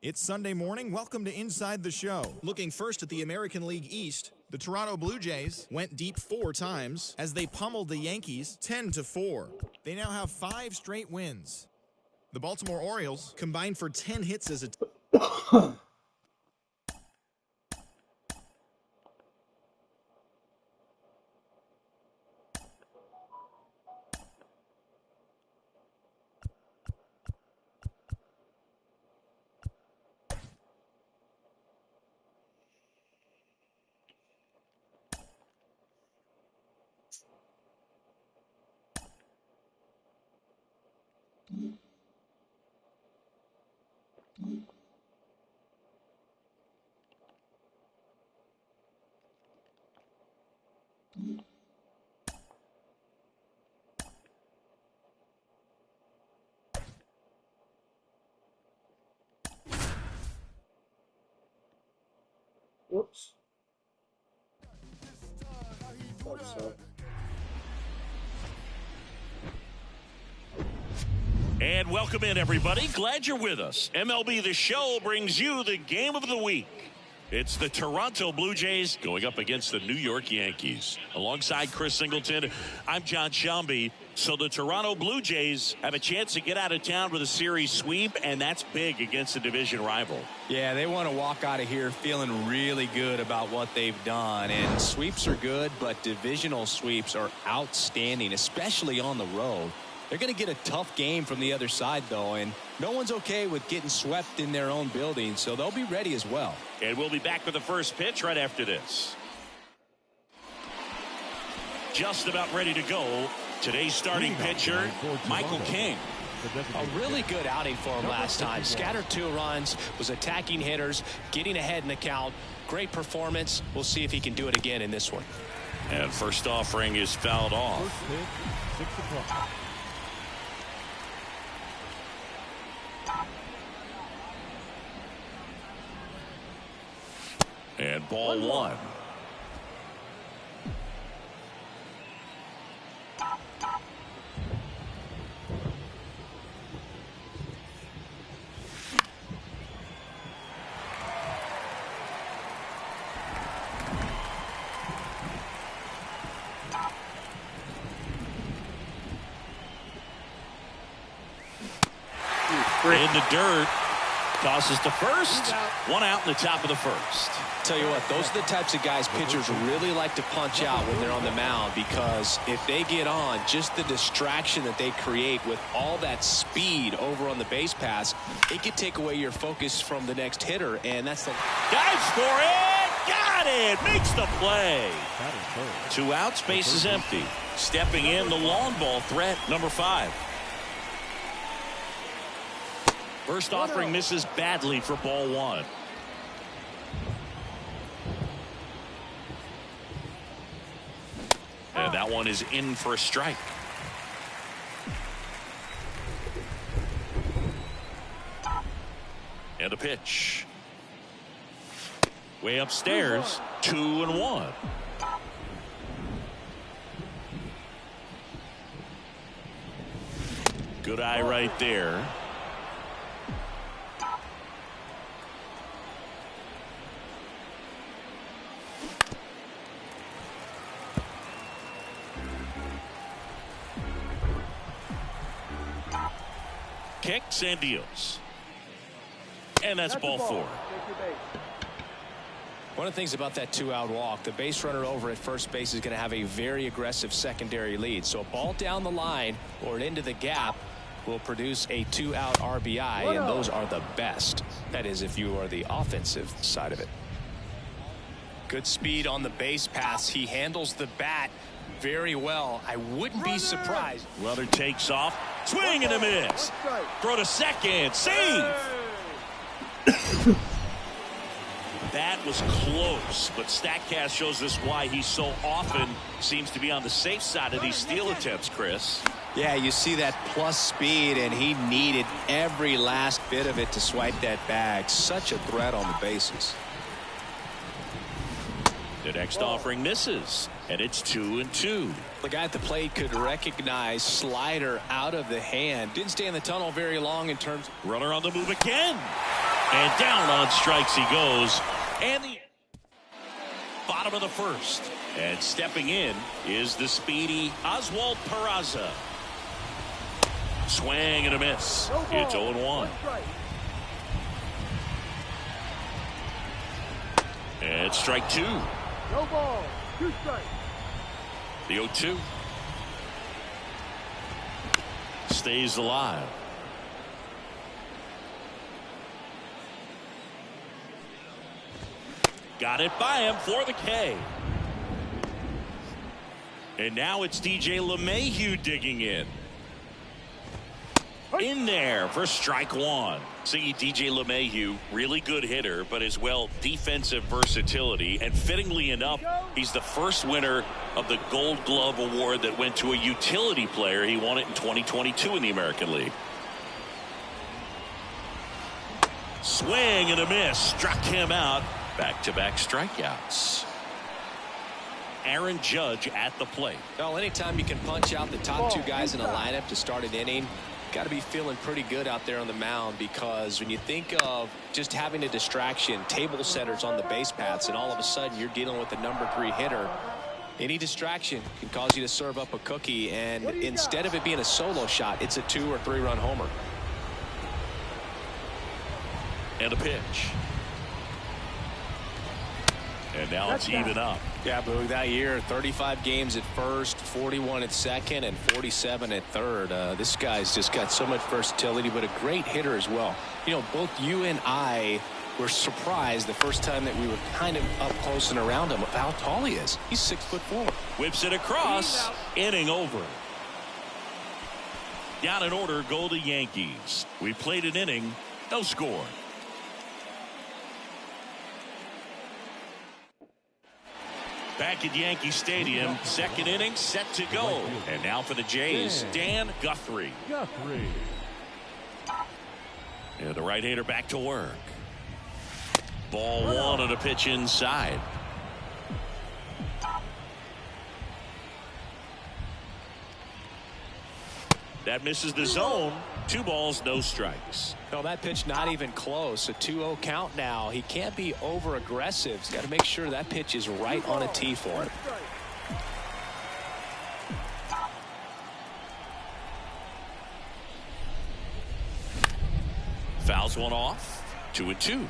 It's Sunday morning. Welcome to Inside the Show. Looking first at the American League East, the Toronto Blue Jays went deep 4 times as they pummeled the Yankees 10-4. They now have 5 straight wins. The Baltimore Orioles combined for 10 hits as a team. Whoops. Oops. And welcome in, everybody. Glad you're with us. MLB The Show brings you the game of the week. It's the Toronto Blue Jays going up against the New York Yankees. Alongside Chris Singleton, I'm John Shambi. So the Toronto Blue Jays have a chance to get out of town with a series sweep, and that's big against a division rival. Yeah, they want to walk out of here feeling really good about what they've done. And sweeps are good, but divisional sweeps are outstanding, especially on the road. They're going to get a tough game from the other side, though, and no one's okay with getting swept in their own building, so they'll be ready as well. And we'll be back with the first pitch right after this. Just about ready to go. Today's starting pitcher, Michael King. A really good outing for him last time. Scattered 2 runs, was attacking hitters, getting ahead in the count. Great performance. We'll see if he can do it again in this one. And first offering is fouled off. And ball 1. In the dirt. Tosses to first. 1 out in the top of the first. Tell you what, those are the types of guys pitchers really like to punch out when they're on the mound, because if they get on, just the distraction that they create with all that speed over on the base pass, it could take away your focus from the next hitter, and that's the... Dives for it! Got it! Makes the play. 2 outs, base is empty. Stepping in, the long ball threat, number 5. First offering misses badly for ball 1. And that one is in for a strike. And a pitch. Way upstairs, 2-1. Good eye right there. Kicks and deals. And that's ball 4. One of the things about that 2-out walk, the base runner over at first base is going to have a very aggressive secondary lead. So a ball down the line or into the gap will produce a 2-out RBI, and those are the best. That is, if you are the offensive side of it. Good speed on the base pass. He handles the bat very well. I wouldn't be surprised. Runner takes off. Swing and a miss. Throw to second. Save. That was close, but StatCast shows us why he so often seems to be on the safe side of these steal attempts, Chris. Yeah, you see that plus speed, and he needed every last bit of it to swipe that bag. Such a threat on the bases. The next offering misses. And it's 2-2. The guy at the plate could recognize slider out of the hand. Didn't stay in the tunnel very long in terms. Runner on the move again. And down on strikes he goes. And the bottom of the first. And stepping in is the speedy Oswald Peraza. Swing and a miss. It's 0-1. And strike 2. No ball. 2 strikes. The 0-2. Stays alive. Got it by him for the K. And now it's DJ LeMahieu digging in. In there for strike 1. See, DJ LeMahieu, really good hitter, but as well defensive versatility. And fittingly enough, he's the first winner of the Gold Glove Award that went to a utility player. He won it in 2022 in the American League. Swing and a miss. Struck him out. Back-to-back strikeouts. Aaron Judge at the plate. Well, anytime you can punch out the top 2 guys in a lineup to start an inning, got to be feeling pretty good out there on the mound, because when you think of just having a distraction, table setters on the base paths, and all of a sudden you're dealing with the number 3 hitter, any distraction can cause you to serve up a cookie, and instead of it being a solo shot, it's a 2 or 3 run homer. And a pitch. And now it's even up. Yeah, Boog, that year, 35 games at first, 41 at second, and 47 at third. This guy's just got so much versatility, but a great hitter as well. You know, both you and I were surprised the first time that we were kind of up close and around him of how tall he is. He's 6'4". Whips it across. Inning over. Down in order go the Yankees. We played an inning. No score. Back at Yankee Stadium, second inning set to go. And now for the Jays, Dan Guthrie. And the right-hander back to work. Ball 1 on a pitch inside. That misses the zone. 2 balls, no strikes. No, that pitch not even close. A 2-0 count now. He can't be over aggressive. He's got to make sure that pitch is right on a tee for him. Fouls one off. 2-2.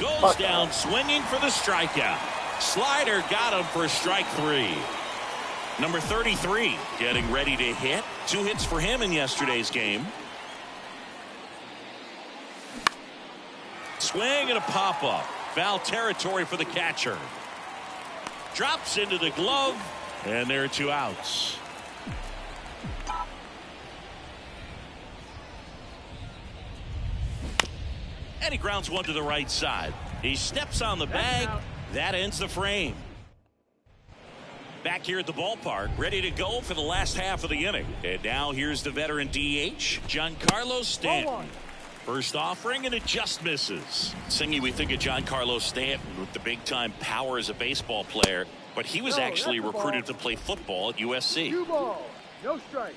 Goes down swinging for the strikeout. Slider got him for strike 3. Number 33 getting ready to hit. 2 hits for him in yesterday's game. Swing and a pop-up. Foul territory for the catcher. Drops into the glove, and there are 2 outs. And he grounds one to the right side. He steps on the bag. That ends the frame. Back here at the ballpark, ready to go for the last half of the inning. And now here's the veteran DH, Giancarlo Stanton. First offering, and it just misses. Singy, we think of Giancarlo Stanton with the big-time power as a baseball player, but he was actually recruited to play football at USC. 2 balls, no strike.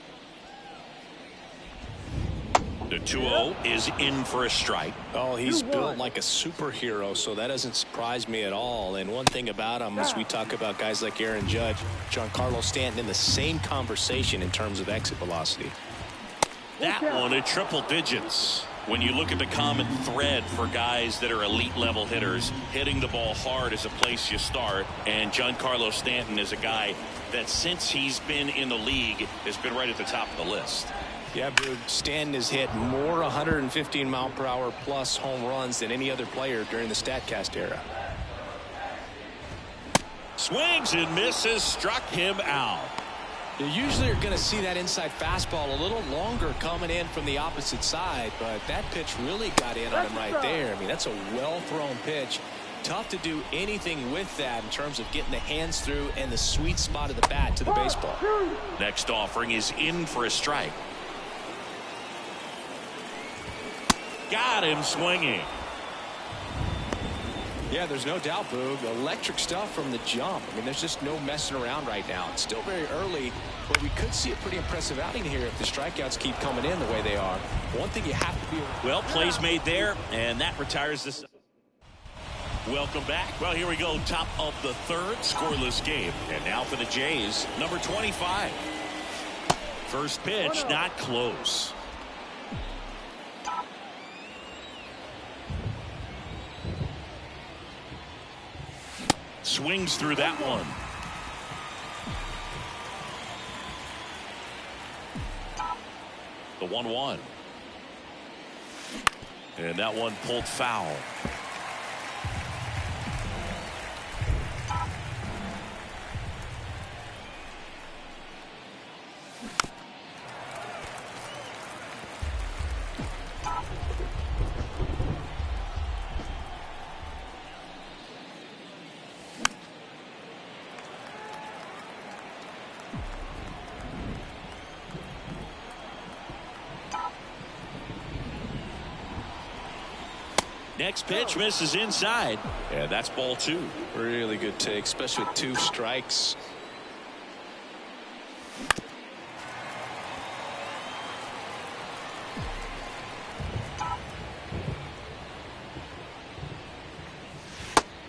The 2-0 is in for a strike. Oh, he's built like a superhero, so that doesn't surprise me at all. And one thing about him, as we talk about guys like Aaron Judge, Giancarlo Stanton in the same conversation in terms of exit velocity. That one at triple digits. When you look at the common thread for guys that are elite level hitters, hitting the ball hard is a place you start. And Giancarlo Stanton is a guy that since he's been in the league has been right at the top of the list. Yeah, Boog, Stanton has hit more 115-mile-per-hour plus home runs than any other player during the StatCast era. Swings and misses, struck him out. You usually are going to see that inside fastball a little longer coming in from the opposite side, but that pitch really got in on him right there. I mean, that's a well-thrown pitch. Tough to do anything with that in terms of getting the hands through and the sweet spot of the bat to the baseball. Next offering is in for a strike. got him swinging. Yeah, there's no doubt, Boog. Electric stuff from the jump. I mean, there's just no messing around right now. It's still very early, but we could see a pretty impressive outing here if the strikeouts keep coming in the way they are. One thing you have to be... Well, plays made there, and that retires this. Welcome back. Well, here we go. Top of the third, scoreless game. And now for the Jays, number 25. First pitch, not close. Swings through that one. The 1-1. And that one pulled foul. Next pitch misses inside. And that's ball 2. Really good take, especially with 2 strikes.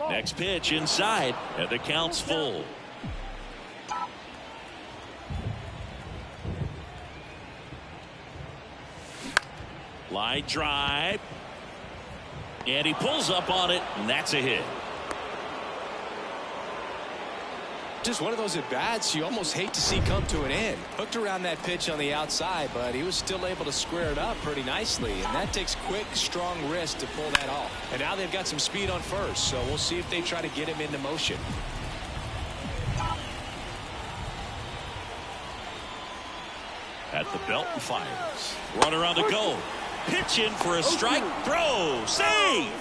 Next pitch inside. And the count's full. Line drive. And he pulls up on it, and that's a hit. Just one of those at-bats you almost hate to see come to an end. Hooked around that pitch on the outside, but he was still able to square it up pretty nicely. And that takes quick, strong wrist to pull that off. And now they've got some speed on first, so we'll see if they try to get him into motion. At the belt and fires. Runner on the go. Pitch in for a strike. Throw. Save.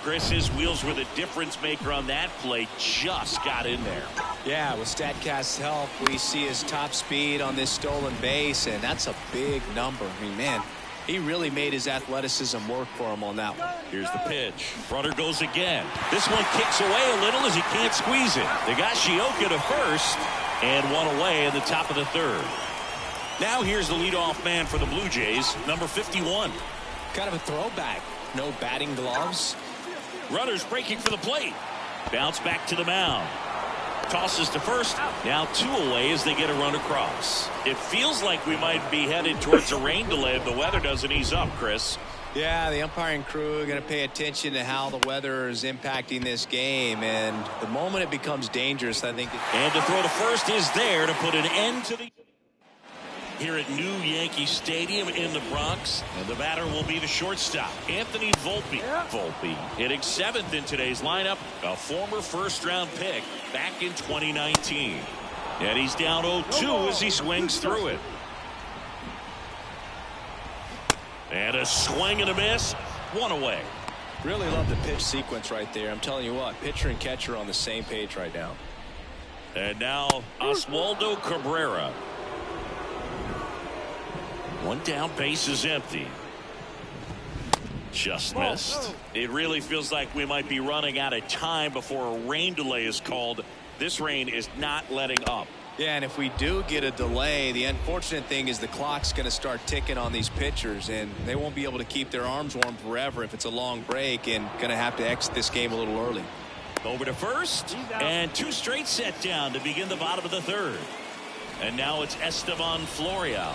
Chris, his wheels were the difference maker on that play. Just got in there. Yeah, with StatCast's help, we see his top speed on this stolen base, and that's a big number. I mean, man, he really made his athleticism work for him on that one. Here's the pitch. Runner goes again. This one kicks away a little as he can't squeeze it. They got Shioka to first and one away in the top of the third. Now here's the leadoff man for the Blue Jays, number 51. Kind of a throwback. No batting gloves. Runners breaking for the plate. Bounce back to the mound. Tosses to first. Now 2 away as they get a run across. It feels like we might be headed towards a rain delay if the weather doesn't ease up, Chris. Yeah, the umpiring crew are going to pay attention to how the weather is impacting this game. And the moment it becomes dangerous, I think. And the throw to first is there to put an end to the... Here at New Yankee Stadium in the Bronx, and the batter will be the shortstop, Anthony Volpe. Volpe hitting 7th in today's lineup, a former first-round pick back in 2019. And he's down 0-2 as he swings through it. And a swing and a miss, 1 away. Really love the pitch sequence right there. I'm telling you what, pitcher and catcher are on the same page right now. And now Oswaldo Cabrera. 1 down, base is empty. Just missed. It really feels like we might be running out of time before a rain delay is called. This rain is not letting up. Yeah, and if we do get a delay, the unfortunate thing is the clock's going to start ticking on these pitchers, and they won't be able to keep their arms warm forever if it's a long break, and going to have to exit this game a little early. Over to first, and 2 straight set down to begin the bottom of the third. And now it's Esteban Florial.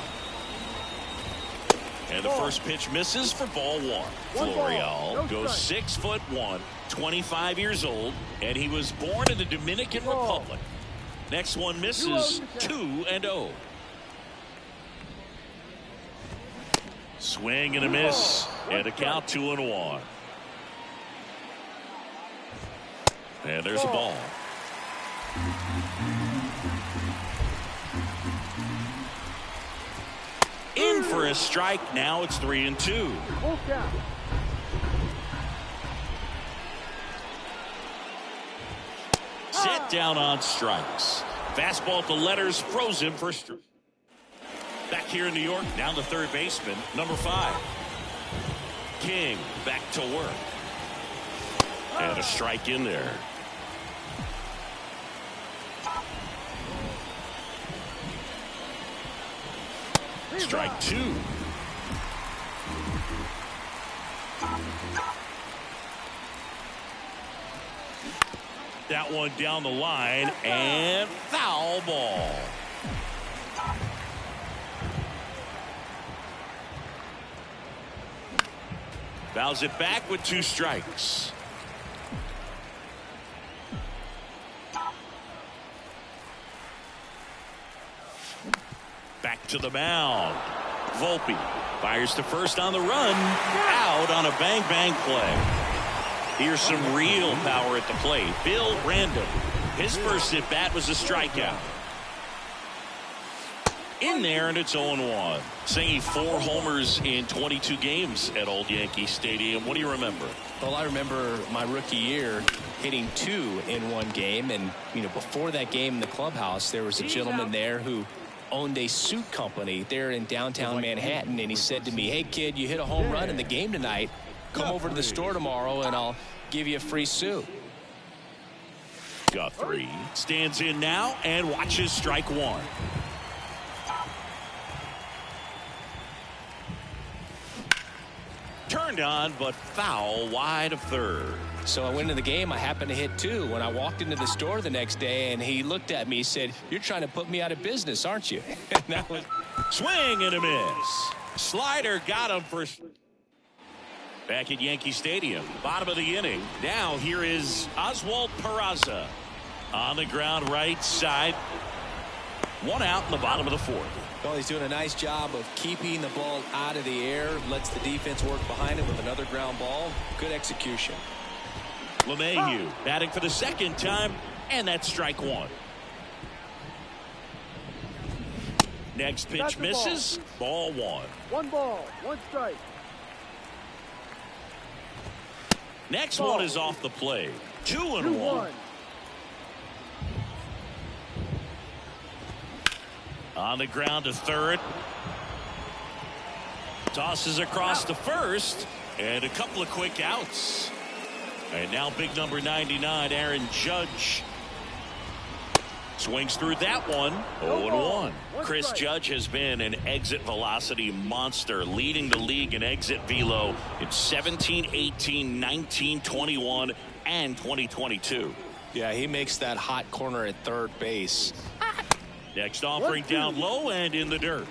And the first pitch misses for ball 1. Florial goes 6'1", 25 years old, and he was born in the Dominican Republic. Next one misses 2-0. Swing and a miss, and a count 2-1. And there's a ball. In for a strike. Now it's 3-2. Set down on strikes. Fastball to letters frozen for strike. Back here in New York, down the third baseman, number 5. King back to work. And a strike in there. Strike 2. That one down the line and foul ball. Fouls it back with 2 strikes. Back to the mound. Volpe fires to first on the run. Out on a bang play. Here's some real power at the plate. Bill Random. His first at bat was a strikeout. In there, and it's 0-1. Saying 4 homers in 22 games at Old Yankee Stadium. What do you remember? Well, I remember my rookie year hitting 2 in one game. And, before that game in the clubhouse, there was a gentleman there who owned a suit company there in downtown Manhattan. And he said to me, "Hey, kid, you hit a home run in the game tonight. Come over to the store tomorrow and I'll give you a free suit." Guthrie stands in now and watches strike 1. Turned on, but foul wide of third. So I went into the game. I happened to hit 2 when I walked into the store the next day, and he looked at me and said, "You're trying to put me out of business, aren't you?" And that was swing and a miss. Slider got him for. Back at Yankee Stadium, bottom of the inning. Now here is Oswald Peraza on the ground right side. 1 out in the bottom of the 4th. Well, he's doing a nice job of keeping the ball out of the air. Lets the defense work behind him with another ground ball. Good execution. LeMahieu batting for the 2nd time, and that's strike 1. Next pitch misses. Ball 1. 1 ball, 1 strike. Next one is off the plate. 2-1. On the ground to third. Tosses across to first. And a couple of quick outs. And now big number 99, Aaron Judge. Swings through that one. 0-1. Chris Judge has been an exit velocity monster, leading the league in exit velo in 17, 18, 19, 21, and 2022. Yeah, he makes that hot corner at third base. Next offering down low and in the dirt.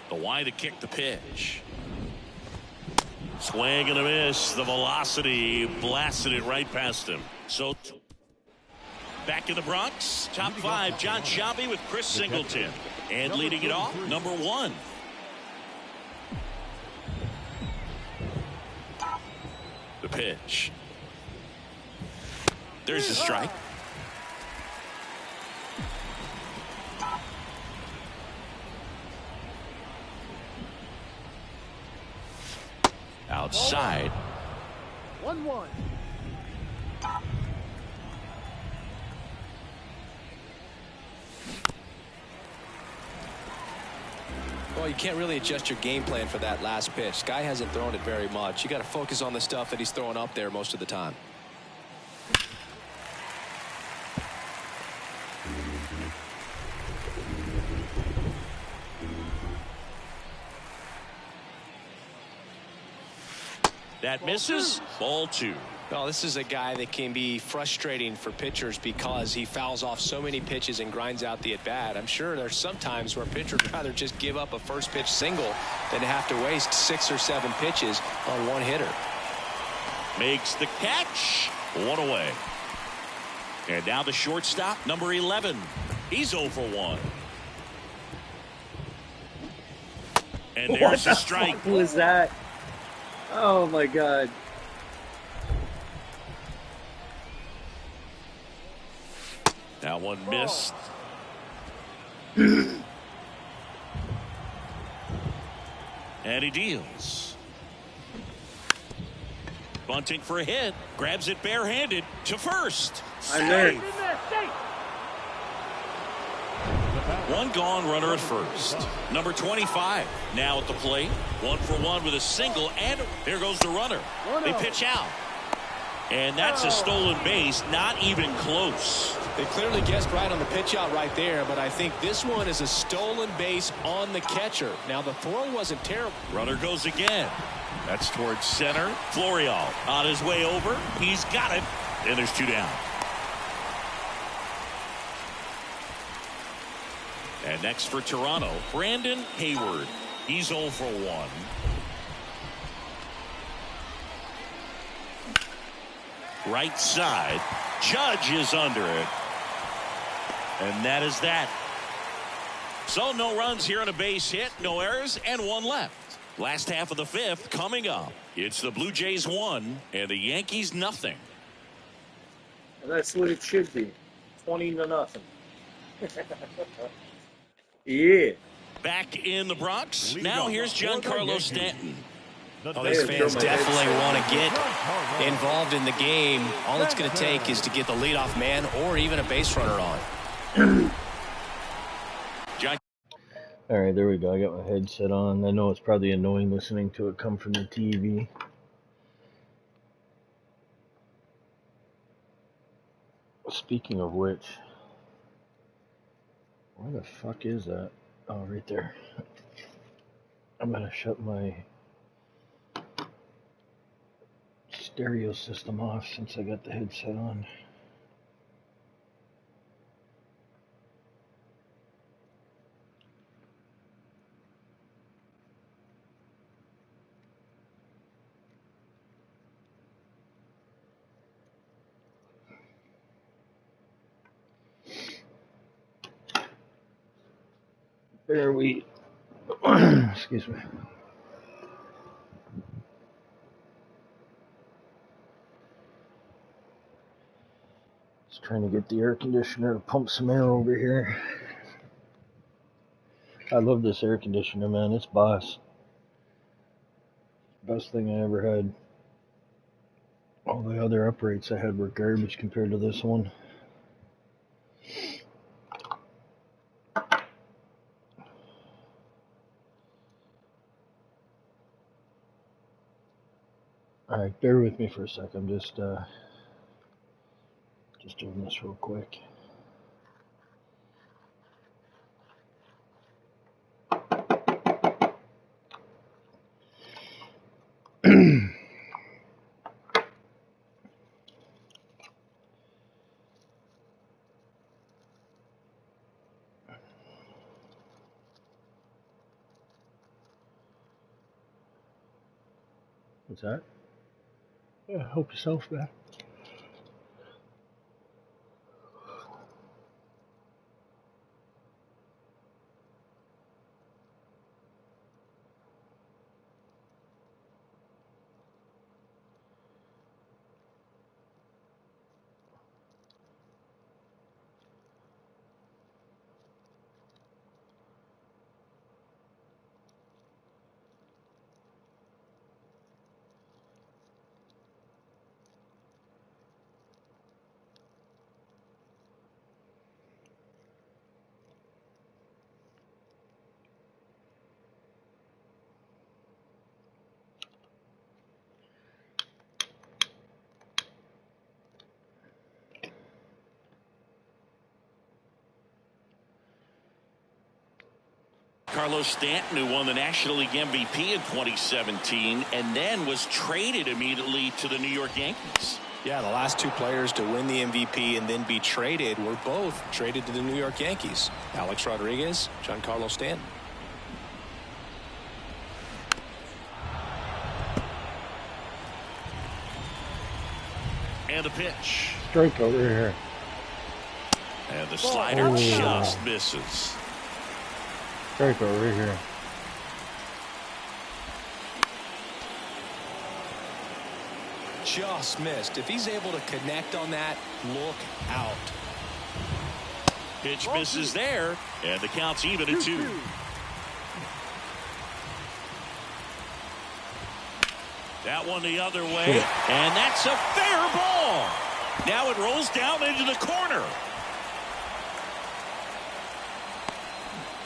The wide to kick the pitch. Swing and a miss. The velocity blasted it right past him. So back in the Bronx, top 5, John Sciambi with Chris Singleton. And leading it off, number 1. The pitch. There's a strike. Outside. 1-1. Well, you can't really adjust your game plan for that last pitch. Guy hasn't thrown it very much. You got to focus on the stuff that he's throwing up there most of the time. That misses. Ball 2. Well, this is a guy that can be frustrating for pitchers because he fouls off so many pitches and grinds out the at-bat. I'm sure there's some times where a pitcher would rather just give up a first pitch single than have to waste 6 or 7 pitches on one hitter. Makes the catch. 1 away. And now the shortstop, number 11. He's 0 for 1. And there's the strike. What was that? Oh my God. That one missed. And he deals. Bunting for a hit. Grabs it barehanded to first. I'm there. In there, stay. One gone, runner at first. Number 25 now at the plate. 1 for 1 with a single, and there goes the runner. They pitch out. And that's a stolen base, not even close. They clearly guessed right on the pitch out right there, but I think this one is a stolen base on the catcher. Now, the throw wasn't terrible. Runner goes again. That's towards center. Florial on his way over. He's got it, and there's 2 down. And next for Toronto, Brandon Hayward. He's 0 for 1. Right side. Judge is under it. And that is that. So no runs here on a base hit, no errors, and 1 left. Last half of the 5th coming up. It's the Blue Jays 1 and the Yankees nothing. And that's what it should be. 20-0. Yeah. Back in the Bronx. Now here's Giancarlo Stanton. Oh, these fans definitely want to get involved in the game. All it's going to take is to get the leadoff man or even a base runner on. All right, there we go. I got my headset on. I know it's probably annoying listening to it come from the TV. Speaking of which, where the fuck is that? Oh, right there. I'm gonna shut my stereo system off since I got the headset on. There we excuse me. Just trying to get the air conditioner to pump some air over here. I love this air conditioner, man. It's boss. Best thing I ever had. All the other uprates I had were garbage compared to this one. Alright, bear with me for a sec. I'm just doing this real quick. What's that? Yeah, help yourself, man. Carlos Stanton, who won the National League MVP in 2017 and then was traded immediately to the New York Yankees. Yeah, the last 2 players to win the MVP and then be traded were both traded to the New York Yankees. Alex Rodriguez, Giancarlo Stanton. And the pitch. Strike over here. And the slider just misses. Strike over here. Just missed. If he's able to connect on that, look out. Pitch misses there, and the count's even at 2. That one the other way, and that's a fair ball. Now it rolls down into the corner.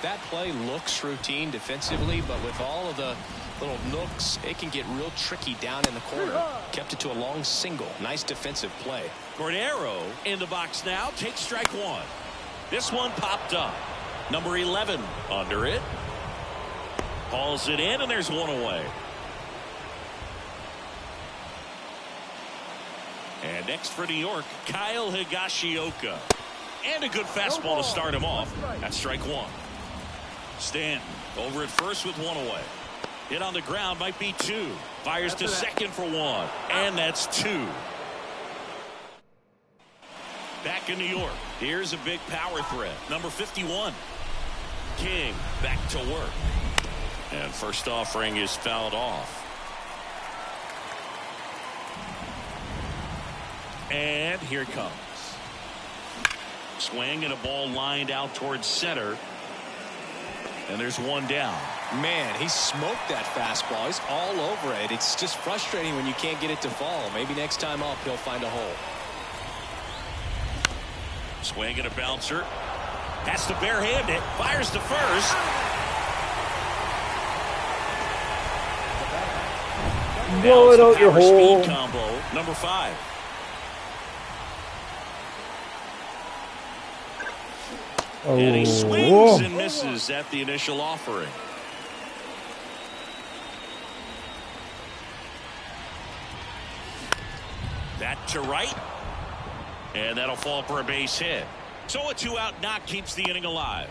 That play looks routine defensively, but with all of the little nooks, it can get real tricky down in the corner. Kept it to a long single. Nice defensive play. Cordero in the box now. Takes strike one. This one popped up. Number 11 under it. Hauls it in, and there's one away. And next for New York, Kyle Higashioka. And a good fastball to start him off. That's strike one. Stanton over at first with one away. Hit on the ground, might be two. Fires to second for one. And that's two. Back in New York, here's a big power threat. Number 51. King back to work. And first offering is fouled off. And here it comes. Swing and a ball lined out towards center. And there's one down. Man, he smoked that fastball. He's all over it. It's just frustrating when you can't get it to fall. Maybe next time up he'll find a hole. Swing and a bouncer. Has to barehand it. Fires to first. Blow it out your hole. Speed combo. Number 5. Oh, And he swings and misses at the initial offering. That to right. And that'll fall for a base hit. So a 2-out knock keeps the inning alive.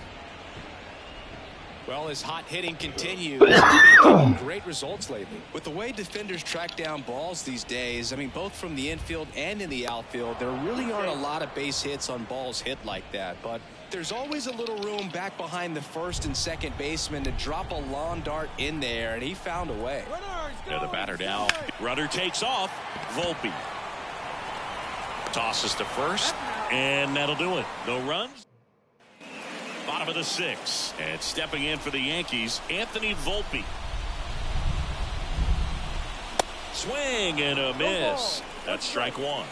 Well, his hot hitting continues. He's been getting great results lately. With the way defenders track down balls these days, I mean, both from the infield and in the outfield, there really aren't a lot of base hits on balls hit like that. But there's always a little room back behind the first and second baseman to drop a lawn dart in there, and he found a way. And the batter now. Runner takes off. Volpe tosses to first, and that'll do it. No runs. Bottom of the 6th, and stepping in for the Yankees, Anthony Volpe. Swing and a miss. That's strike one.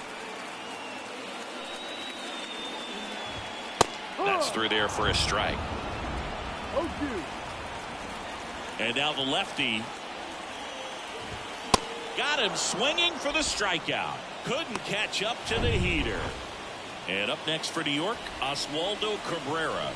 That's through there for a strike. And now the lefty. Got him swinging for the strikeout. Couldn't catch up to the heater. And up next for New York, Oswaldo Cabrera.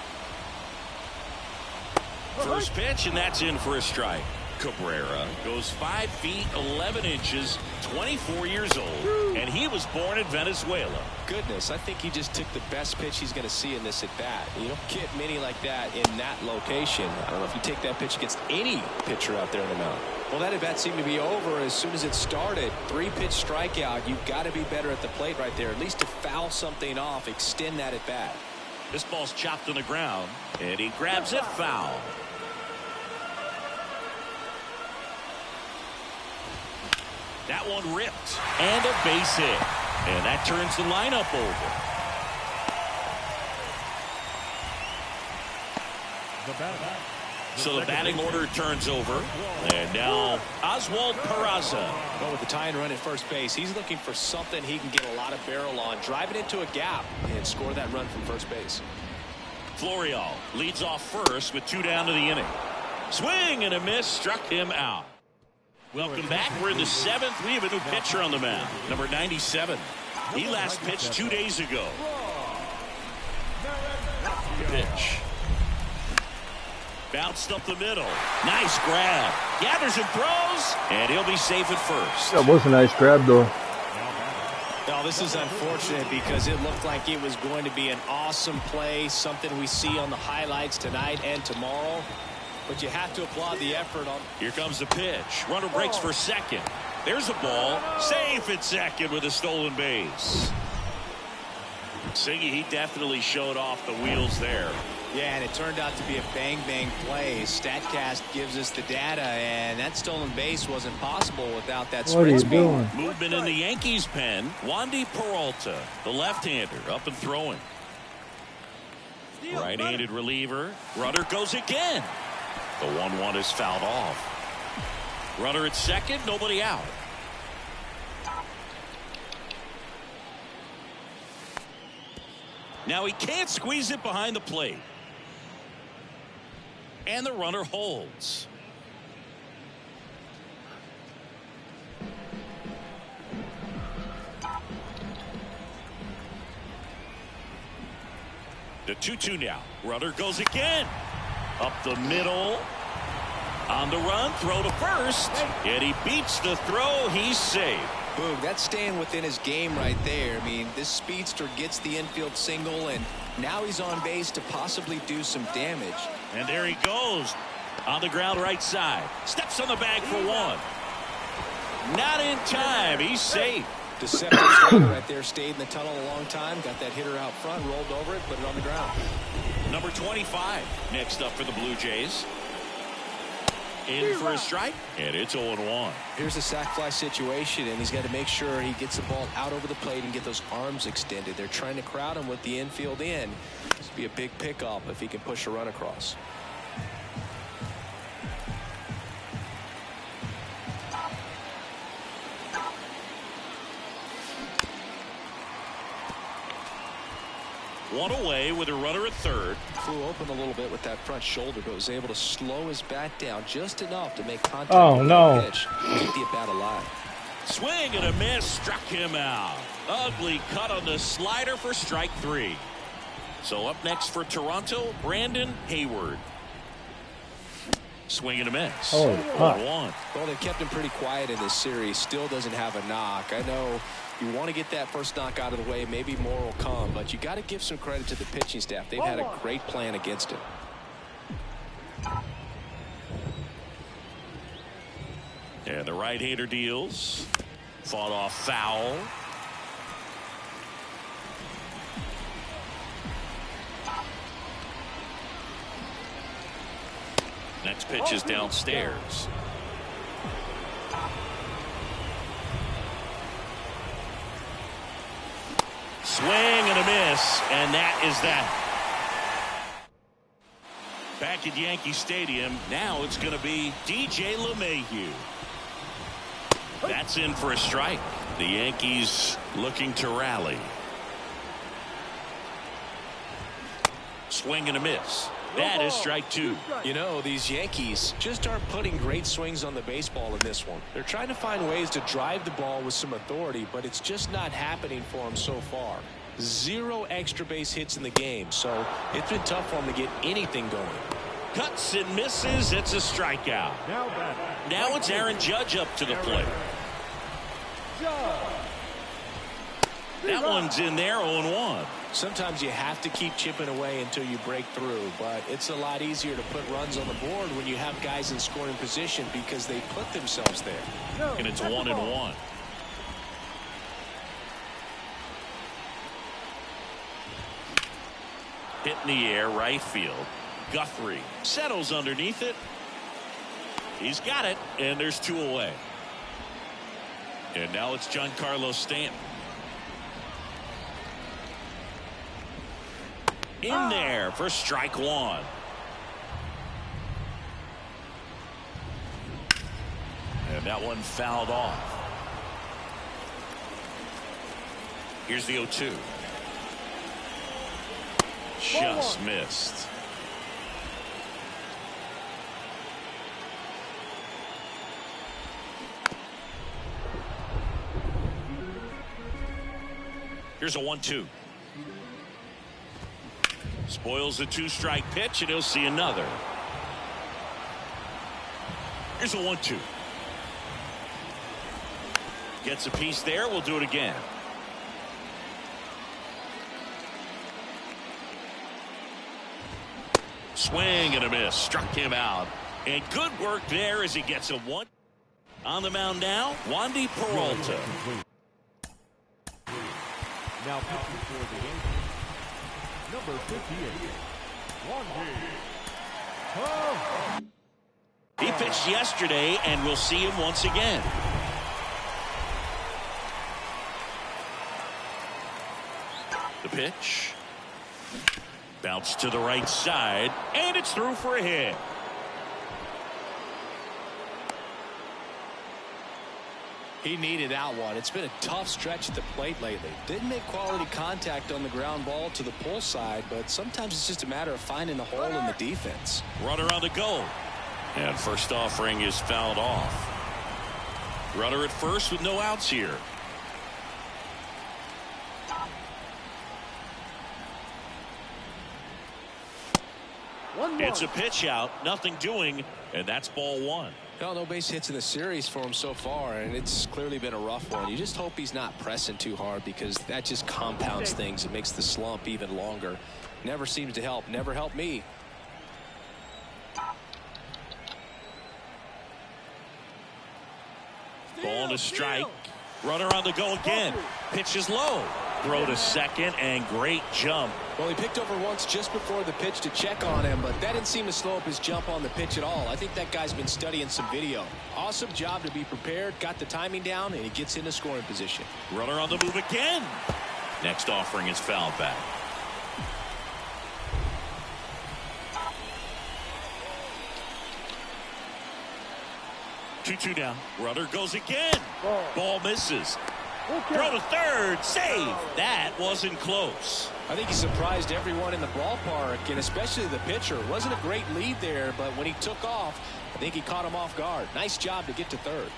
First pitch, and that's in for a strike. Cabrera goes 5 feet 11 inches, 24 years old, and he was born in Venezuela. Goodness, I think he just took the best pitch he's going to see in this at bat. You don't get many like that in that location. I don't know if you take that pitch against any pitcher out there in the mound. Well, that at bat seemed to be over as soon as it started. 3-pitch strikeout. You've got to be better at the plate right there, at least to foul something off, extend that at bat. This ball's chopped on the ground, and he grabs it foul. That one ripped, and a base hit, and that turns the lineup over. So the batting order turns over, and now Oswald Peraza. Well, with the tying run at first base, he's looking for something he can get a lot of barrel on, drive it into a gap, and score that run from first base. Florial leads off first with 2 down to the inning. Swing and a miss, struck him out. Welcome back. We're in the 7th. We have a new pitcher on the mound, number 97. He last pitched 2 days ago. Pitch. Bounced up the middle. Nice grab. Gathers and throws, and he'll be safe at first. That was a nice grab, though. Now, this is unfortunate because it looked like it was going to be an awesome play, something we see on the highlights tonight and tomorrow. But you have to applaud the effort on. Here comes the pitch. Runner breaks for second. There's a ball. Safe at second with a stolen base. Siggy, he definitely showed off the wheels there. Yeah, and it turned out to be a bang-bang play. StatCast gives us the data, and that stolen base wasn't possible without that sprint speed. Movement in the Yankees' pen. Wandy Peralta, the left-hander, up and throwing. Right-handed reliever. Runner goes again. The 1-1 is fouled off. Runner at second, nobody out. Now he can't squeeze it behind the plate. And the runner holds. The 2-2 now. Runner goes again. Up the middle. On the run. Throw to first. And he beats the throw. He's safe. Boom. That's staying within his game right there. I mean, this speedster gets the infield single, and now he's on base to possibly do some damage. And there he goes. On the ground right side. Steps on the bag for one. Not in time. He's safe. Deceptive strike right there. Stayed in the tunnel a long time. Got that hitter out front. Rolled over it. Put it on the ground. Number 25 next up for the Blue Jays. In for a strike. And it's 0-1. Here's a sac fly situation, and he's got to make sure he gets the ball out over the plate and get those arms extended. They're trying to crowd him with the infield in. This would be a big pickup if he can push a run across. One away with a runner at third. Flew open a little bit with that front shoulder, but was able to slow his bat down just enough to make contact with the pitch. Keep the bat alive. Swing and a miss. Struck him out. Ugly cut on the slider for strike 3. So up next for Toronto, Brandon Hayward. Swing and a miss. Oh, 1-1. Well, they kept him pretty quiet in this series. Still doesn't have a knock. I know you want to get that first knock out of the way. Maybe more will come, but you got to give some credit to the pitching staff. They've had a great plan against him. And the right-hander deals. Fought off foul. Next pitch is downstairs. Swing and a miss, and that is that. Back at Yankee Stadium, now it's going to be DJ LeMahieu. That's in for a strike. The Yankees looking to rally. Swing and a miss. That is strike 2. You know, these Yankees just aren't putting great swings on the baseball in this one. They're trying to find ways to drive the ball with some authority, but it's just not happening for them so far. 0 extra base hits in the game, so it's been tough for them to get anything going. Cuts and misses. It's a strikeout. Now it's Aaron Judge up to the plate. That one's in there, 0-1. Sometimes you have to keep chipping away until you break through, but it's a lot easier to put runs on the board when you have guys in scoring position because they put themselves there. And it's 1-1. Hit in the air, right field. Guthrie settles underneath it. He's got it, and there's 2 away. And now it's Giancarlo Stanton. In there for strike 1. And that one fouled off. Here's the 0-2. Just missed. Here's a 1-2. Spoils the 2-strike pitch, and he'll see another. Here's a 1-2. Gets a piece there. We'll do it again. Swing and a miss. Struck him out. And good work there as he gets a 1. On the mound now, Wandy Peralta. Now pitching for the Yankees, number 58, Wandy. He pitched yesterday, and we'll see him once again. The pitch. Bounce to the right side, and it's through for a hit. He needed that one. It's been a tough stretch at the plate lately. Didn't make quality contact on the ground ball to the pull side, but sometimes it's just a matter of finding the hole in the defense. Runner on the go. And first offering is fouled off. Runner at first with no outs here. It's a pitch out, nothing doing, and that's ball one. Well, no base hits in the series for him so far, and it's clearly been a rough one. You just hope he's not pressing too hard because that just compounds things. It makes the slump even longer. Never seems to help. Never helped me. Ball to strike. Runner on the go again. Pitch is low. Throw to second and great jump. Well, he picked over once just before the pitch to check on him, but that didn't seem to slow up his jump on the pitch at all. I think that guy's been studying some video. Awesome job to be prepared, got the timing down, and he gets into scoring position. Runner on the move again. Next offering is fouled back. Two down. Runner goes again. Ball misses. Throw to third. Save. That wasn't close. I think he surprised everyone in the ballpark, and especially the pitcher. It wasn't a great lead there, but when he took off, I think he caught him off guard. Nice job to get to third.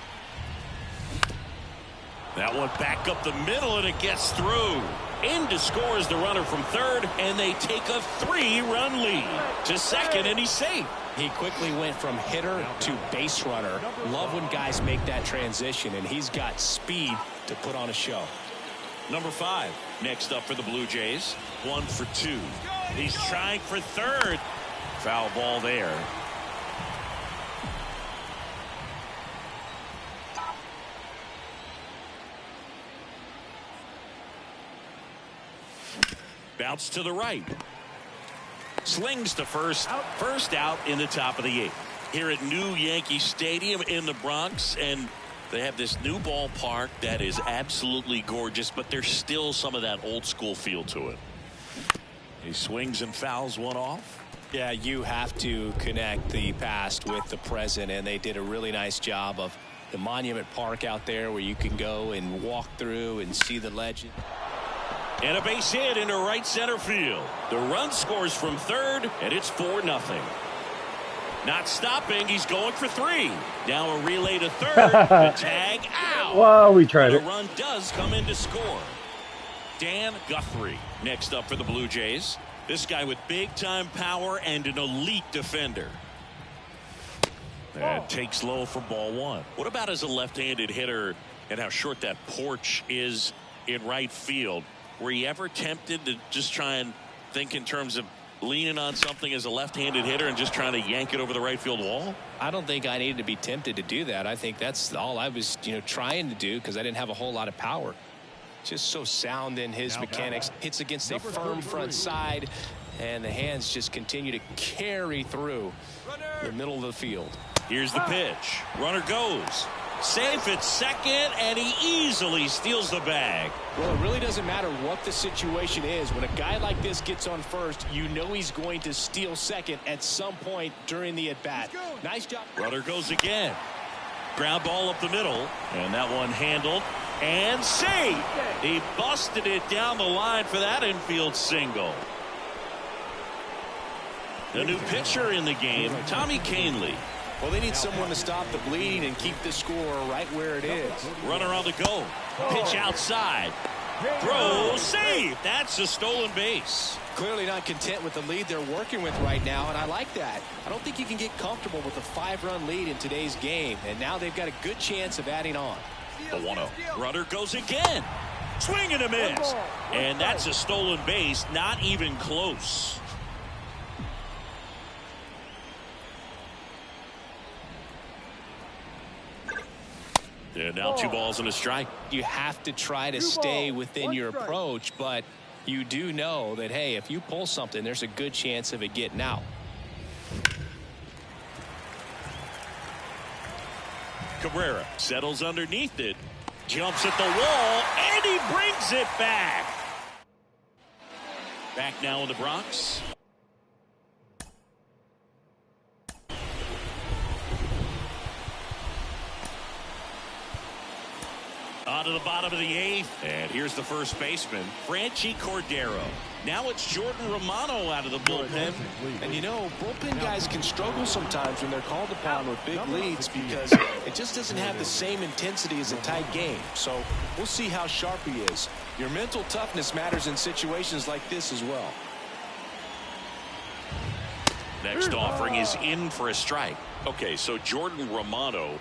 That one back up the middle, and it gets through. In to score is the runner from third, and they take a 3-run lead. To second, and he's safe. He quickly went from hitter to base runner. Love when guys make that transition, and he's got speed to put on a show. Number 5 next up for the Blue Jays. 1 for 2. He's trying for third. Foul ball there. Bounce to the right. Slings to first. First out in the top of the 8th. Here at New Yankee Stadium in the Bronx, and they have this new ballpark that is absolutely gorgeous, but there's still some of that old school feel to it. He swings and fouls one off. Yeah, you have to connect the past with the present, and they did a really nice job of the Monument Park out there where you can go and walk through and see the legend. And a base hit into right center field. The run scores from third, and it's 4-0. Not stopping. He's going for 3. Now a relay to third. The tag out. Well, we tried it. The run does come in to score. Dan Guthrie next up for the Blue Jays. This guy with big-time power and an elite defender. And takes low for ball 1. What about as a left-handed hitter and how short that porch is in right field? Were you ever tempted to just try and think in terms of leaning on something as a left-handed hitter and just trying to yank it over the right field wall? I don't think I needed to be tempted to do that. I think that's all I was, trying to do because I didn't have a whole lot of power. Just so sound in his mechanics. Hits against a firm front side, and the hands just continue to carry through the middle of the field. Here's the pitch. Runner goes. Safe at second, and he easily steals the bag. Well, it really doesn't matter what the situation is. When a guy like this gets on first, you know he's going to steal second at some point during the at-bat. Nice job. Runner goes again. Ground ball up the middle, and that one handled and saved. He busted it down the line for that infield single. The new pitcher in the game, Tommy Kahnle. Well, they need someone to stop the bleeding and keep the score right where it is. Runner on the go. Pitch outside. Throw, save. That's a stolen base. Clearly not content with the lead they're working with right now, and I like that. I don't think you can get comfortable with a 5-run lead in today's game, and now they've got a good chance of adding on. The 1-0. Runner goes again. Swing and a miss. And that's a stolen base, not even close. And now 2 balls and a strike. You have to try to stay within your approach, but you do know that, hey, if you pull something, there's a good chance of it getting out. Cabrera settles underneath it, jumps at the wall, and he brings it back. Back now in the Bronx. to the bottom of the 8th. And here's the first baseman, Franchi Cordero. Now it's Jordan Romano out of the bullpen. And you know, bullpen guys can struggle sometimes when they're called upon with big leads because it just doesn't have the same intensity as a tight game. So we'll see how sharp he is. Your mental toughness matters in situations like this as well. Next offering is in for a strike. Okay, so Jordan Romano,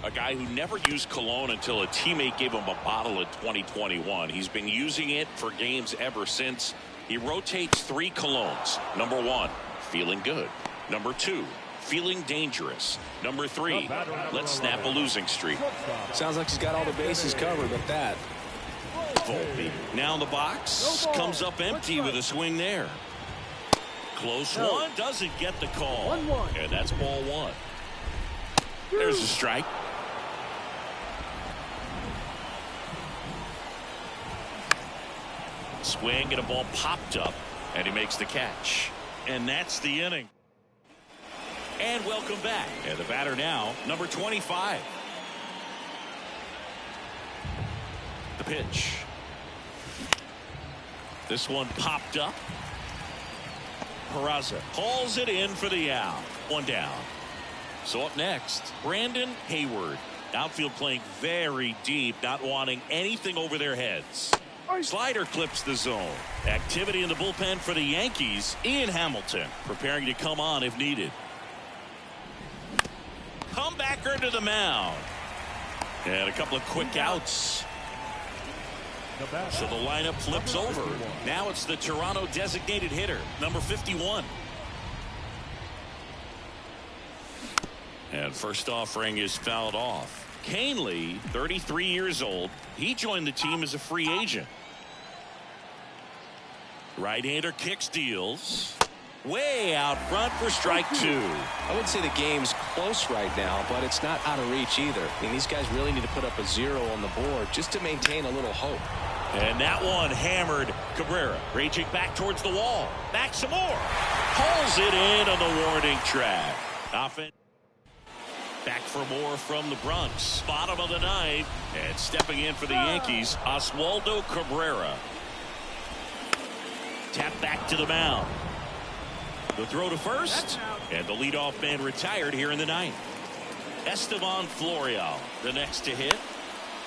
a guy who never used cologne until a teammate gave him a bottle in 2021. He's been using it for games ever since. He rotates 3 colognes. Number 1, feeling good. Number 2, feeling dangerous. Number 3, let's snap a losing streak. Sounds like he's got all the bases covered with that. Volpe now in the box, comes up empty with a swing there. Close one, doesn't get the call. And that's ball 1. There's a strike. Swing and a ball popped up, and he makes the catch. And that's the inning. And welcome back. And the batter now, number 25. The pitch. This one popped up. Peraza calls it in for the out. 1 down. So up next, Brandon Hayward. Outfield playing very deep, not wanting anything over their heads. Slider clips the zone. Activity in the bullpen for the Yankees. Ian Hamilton preparing to come on if needed. Comebacker to the mound. And a couple of quick outs. So the lineup flips over. Now it's the Toronto designated hitter, number 51. And first offering is fouled off. Canely, 33 years old. He joined the team as a free agent. Right-hander kicks, deals. Way out front for strike 2. I would say the game's close right now, but it's not out of reach either. I mean, these guys really need to put up a 0 on the board just to maintain a little hope. And that one hammered. Cabrera raging back towards the wall. Back some more. Pulls it in on the warning track. Offense. Back for more from the Bronx. Bottom of the 9th. And stepping in for the Yankees, Oswaldo Cabrera. Tap back to the mound. The throw to first. And the leadoff man retired here in the 9th. Esteban Florial, the next to hit.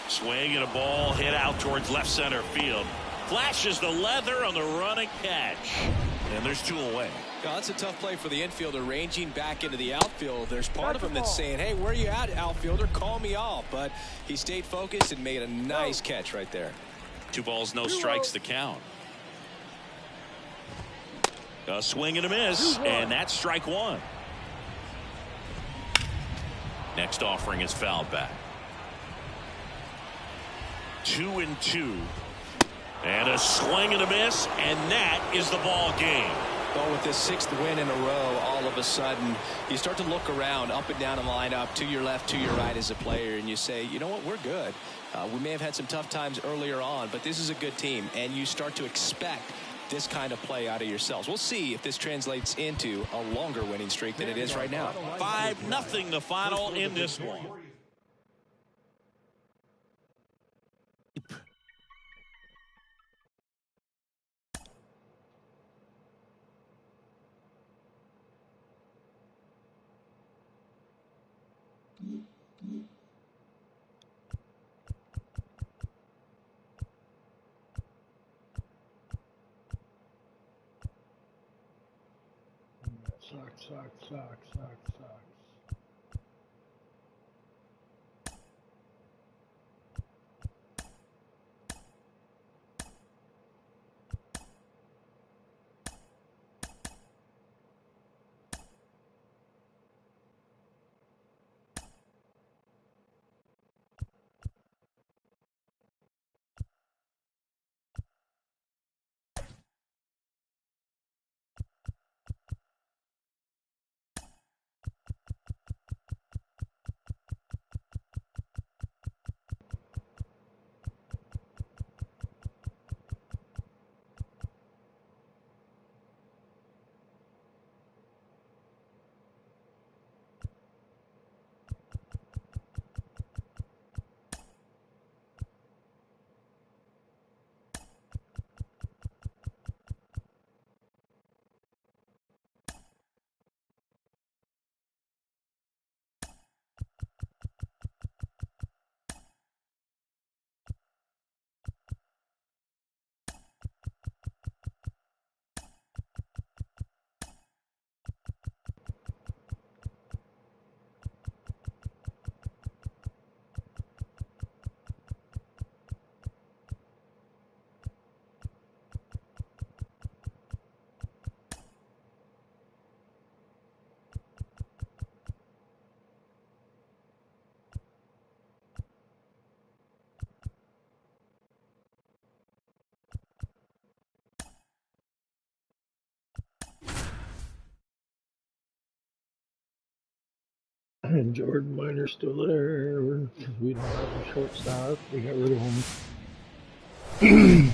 Swing and a ball hit out towards left center field. Flashes the leather on the running catch. And there's 2 away. Yeah, that's a tough play for the infielder ranging back into the outfield. There's part of him that's saying, hey, where are you at, outfielder? Call me off. But he stayed focused and made a nice catch right there. 2 balls, no strikes to count. A swing and a miss, and that's strike 1. Next offering is fouled back. 2-2. And a swing and a miss, and that is the ball game. Well, with this 6th win in a row, all of a sudden, you start to look around, up and down the lineup, to your left, to your right as a player, and you say, you know what, we're good. We may have had some tough times earlier on, but this is a good team, and you start to expect this kind of play out of yourselves. We'll see if this translates into a longer winning streak than it is right now. 5-0 the final in this one. Sucks. And Jordan Miner's still there. We don't have a shortstop. We got rid of him.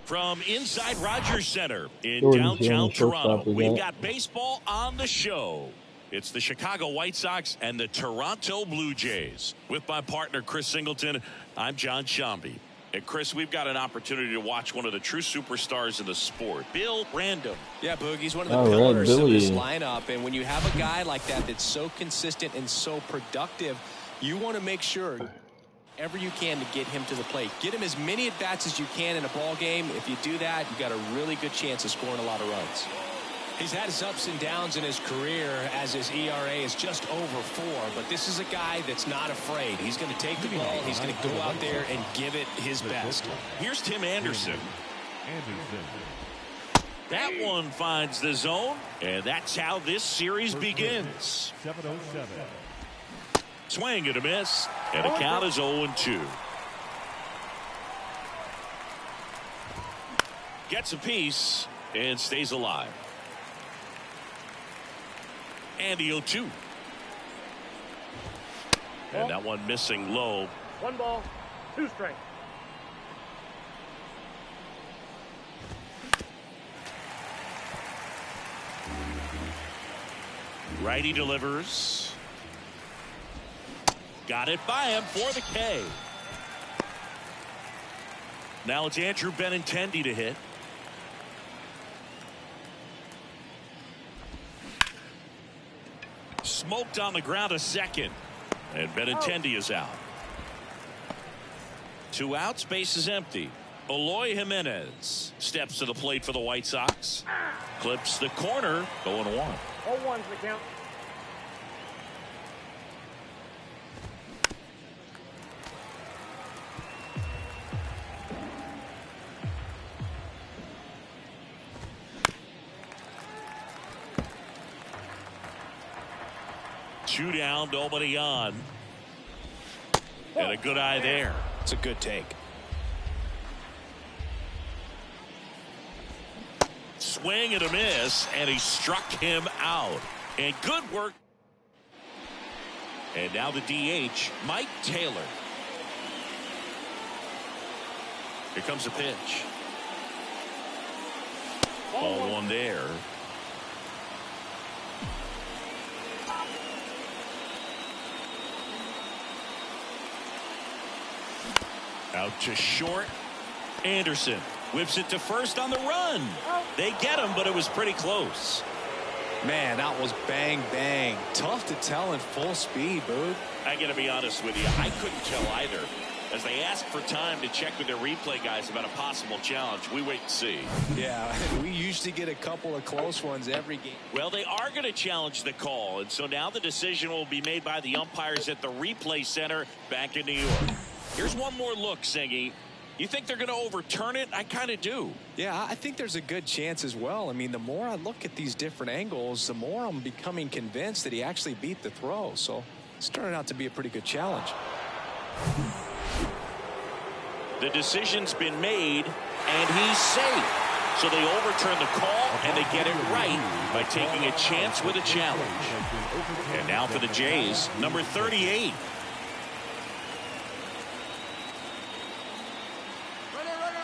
From inside Rogers Center in Jordan's the downtown only shortstop Toronto, we we've got. got baseball on the show. It's the Chicago White Sox and the Toronto Blue Jays. With my partner, Chris Singleton, I'm John Shambi. And Chris, we've got an opportunity to watch one of the true superstars in the sport, Bill Random. Yeah, Boog, he's one of the pillars Billy. of this lineup. And when you have a guy like that that's so consistent and so productive, you want to make sure whatever you can to get him to the plate. Get him as many at-bats as you can in a ball game. If you do that, you've got a really good chance of scoring a lot of runs. He's had his ups and downs in his career as his ERA is just over 4, but this is a guy that's not afraid. He's going to take the ball, he's going to go out there and give it his best. Here's Tim Anderson. That one finds the zone, and that's how this series begins. 707. Swing and a miss, and the count is 0-2. Gets a piece and stays alive. And the 0-2. And that one missing low. 1 ball, 2 strikes. Righty delivers. Got it by him for the K. Now it's Andrew Benintendi to hit. Smoked on the ground a second. And Benintendi is out. 2 outs, base is empty. Eloy Jimenez steps to the plate for the White Sox. Clips the corner, 0-1. 0-1's the count. Two down, nobody on. And a good eye there. It's a good take. Swing and a miss, and he struck him out. And good work. And now the DH, Mike Taylor. Here comes a pitch. Ball 1 there. Out to short. Anderson whips it to first on the run. They get him, but it was pretty close. Man, that was bang, bang. Tough to tell in full speed, Boog. I got to be honest with you. I couldn't tell either. As they ask for time to check with their replay guys about a possible challenge, we wait and see. Yeah, we usually get a couple of close ones every game. Well, they are going to challenge the call, and so now the decision will be made by the umpires at the replay center back in New York. Here's one more look, Singy. You think they're going to overturn it? I kind of do. Yeah, I think there's a good chance as well. I mean, the more I look at these different angles, the more I'm becoming convinced that he actually beat the throw. So it's turning out to be a pretty good challenge. The decision's been made, and he's safe. So they overturn the call, and they get it right by taking a chance with a challenge. And now for the Jays, number 38.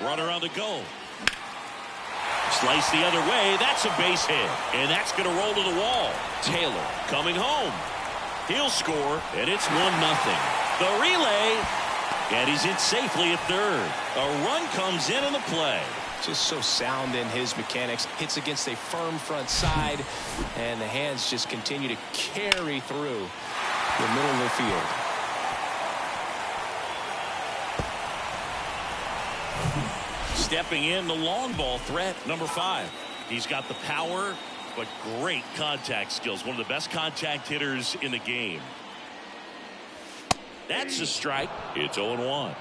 Runner on the go. Slice the other way. That's a base hit. And that's going to roll to the wall. Taylor coming home. He'll score, and it's 1-0. The relay, and he's in safely at third. A run comes in the play. Just so sound in his mechanics. Hits against a firm front side, and the hands just continue to carry through the middle of the field. Stepping in, the long ball threat, number 5. He's got the power, but great contact skills. One of the best contact hitters in the game. That's a strike. It's 0-1.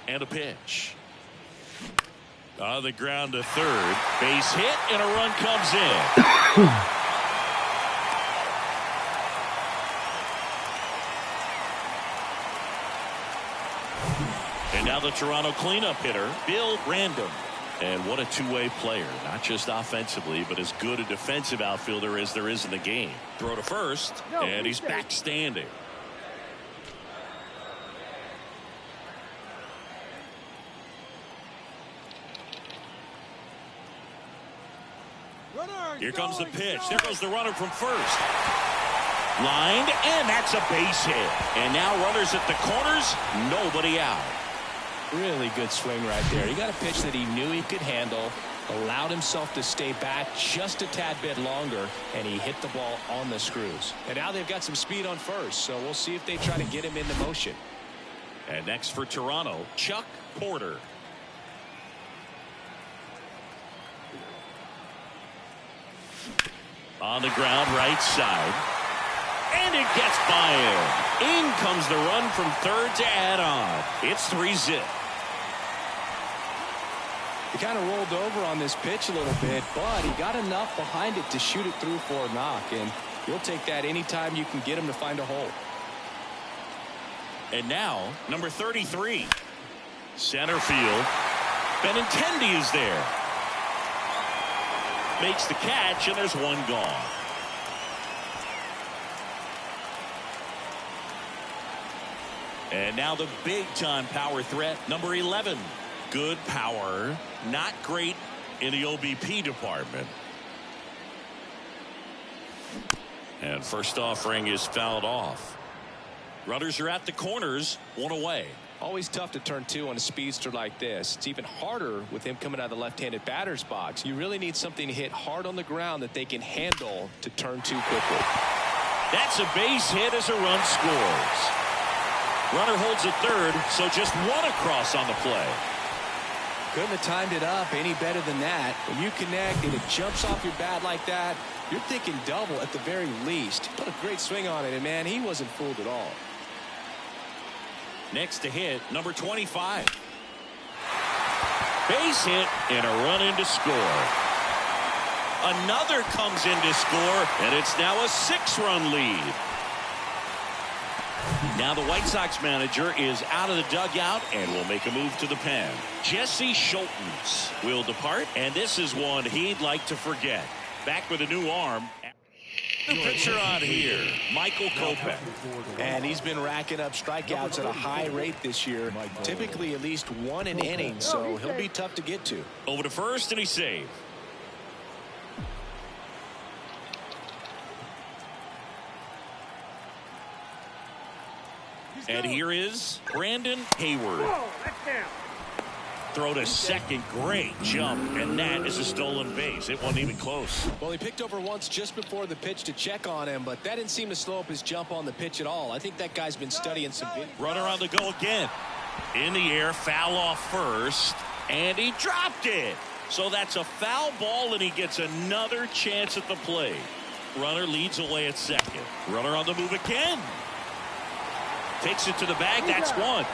And a pitch. On the ground to third. Base hit, and a run comes in. And now the Toronto cleanup hitter, Bill Random. And what a two-way player, not just offensively, but as good a defensive outfielder as there is in the game. Throw to first, and he's back standing. Here comes the pitch. There goes the runner from first. Lined, and that's a base hit. And now runners at the corners, nobody out. Really good swing right there. He got a pitch that he knew he could handle, allowed himself to stay back just a tad bit longer, and he hit the ball on the screws. And now they've got some speed on first, so we'll see if they try to get him into motion. And next for Toronto, Chuck Porter. On the ground, right side. And it gets by him. In comes the run from third to add on. It's 3-zip. He kind of rolled over on this pitch a little bit, but he got enough behind it to shoot it through for a knock, and you'll take that anytime you can get him to find a hole. And now, number 33. Center field. Benintendi is there. Makes the catch, and there's one gone. And now the big-time power threat, number 11. Good power, not great in the OBP department. And first offering is fouled off. Runners are at the corners, one away. Always tough to turn two on a speedster like this. It's even harder with him coming out of the left-handed batter's box. You really need something to hit hard on the ground that they can handle to turn two quickly. That's a base hit as a run scores. Runner holds at third, so just one across on the play. Couldn't have timed it up any better than that. When you connect and it jumps off your bat like that, you're thinking double at the very least. Put a great swing on it, and man, he wasn't fooled at all. Next to hit, number 25. Base hit and a run in to score. Another comes in to score, and it's now a 6-run lead. Now the White Sox manager is out of the dugout and will make a move to the pen. Jesse Schultens will depart, and this is one he'd like to forget. Back with a new arm. The pitcher on here, Michael Kopech. And he's been racking up strikeouts at a high rate this year, typically at least one an inning, so he'll be tough to get to. Over to first, and he's saved. And here is Brandon Hayward. Throw to second, great jump, and that is a stolen base. It wasn't even close. Well, he picked over once just before the pitch to check on him, but that didn't seem to slow up his jump on the pitch at all. I think that guy's been studying some video. Runner on the go again. In the air, foul off first, and he dropped it. So that's a foul ball, and he gets another chance at the plate. Runner leads away at second. Runner on the move again. Takes it to the bag. That's one.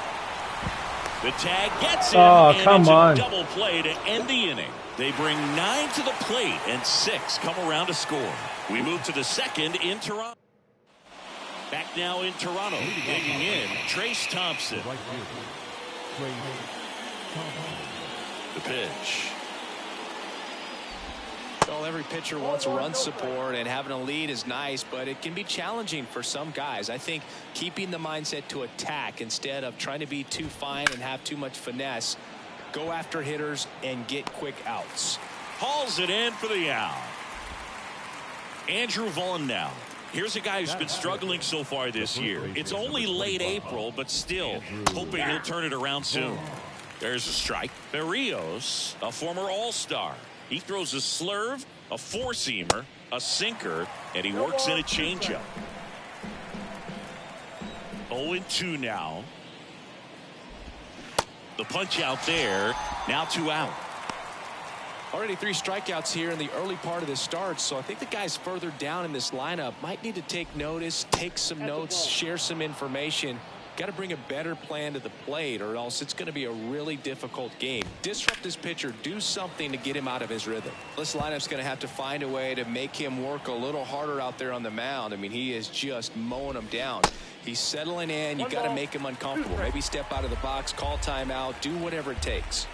The tag gets him, and come it's on. a double play to end the inning. They bring 9 to the plate, and 6 come around to score. We move to the second in Toronto. Back now in Toronto, digging in, Trace Thompson. The pitch. Well, every pitcher wants run support, and having a lead is nice, but it can be challenging for some guys. I think keeping the mindset to attack instead of trying to be too fine and have too much finesse, go after hitters and get quick outs. Hauls it in for the out. Andrew Vaughn now. Here's a guy who's been struggling so far this year. It's only late April, but still hoping he'll turn it around soon. There's a strike. Berrios, a former All-Star. He throws a slurve, a four-seamer, a sinker, and he works in a changeup. 0-2 now. The punch out there. Now 2 out. Already 3 strikeouts here in the early part of the start, so I think the guys further down in this lineup might need to take notice, take some notes, share some information. Got to bring a better plan to the plate, or else it's going to be a really difficult game. Disrupt this pitcher, do something to get him out of his rhythm. This lineup's going to have to find a way to make him work a little harder out there on the mound. I mean, he is just mowing them down. He's settling in. You got to make him uncomfortable. Maybe step out of the box, call timeout, do whatever it takes.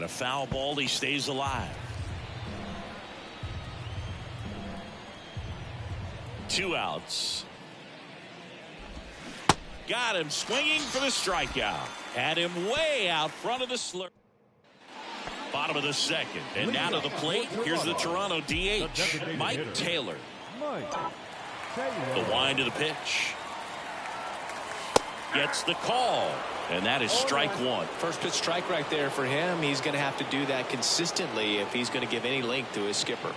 a foul ball. He stays alive. 2 outs. Got him swinging for the strikeout. Had him way out front of the slur. Bottom of the second. And now to the plate. Here's the Toronto DH, Mike Taylor. The wind of the pitch. Gets the call. And that is strike 1. First pitch strike right there for him. He's going to have to do that consistently if he's going to give any length to his skipper.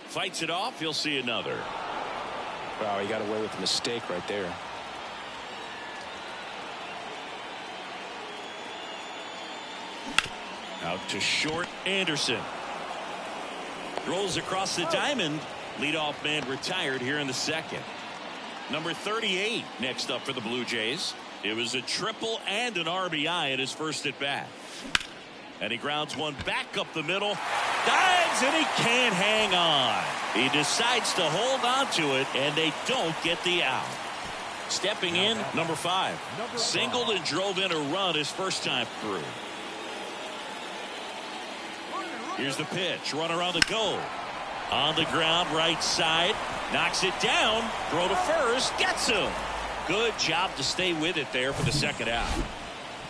Fights it off. You'll see another. Wow, he got away with a mistake right there. Out to short. Anderson rolls across the diamond. Leadoff man retired here in the second. Number 38 next up for the Blue Jays. It was a triple and an RBI at his first at bat. And he grounds one back up the middle. Dives, and he can't hang on. He decides to hold on to it, and they don't get the out. Stepping in, number 5. Singled and drove in a run his first time through. Here's the pitch. Runner on the go. On the ground, right side. Knocks it down. Throw to first. Gets him. Good job to stay with it there for the second out.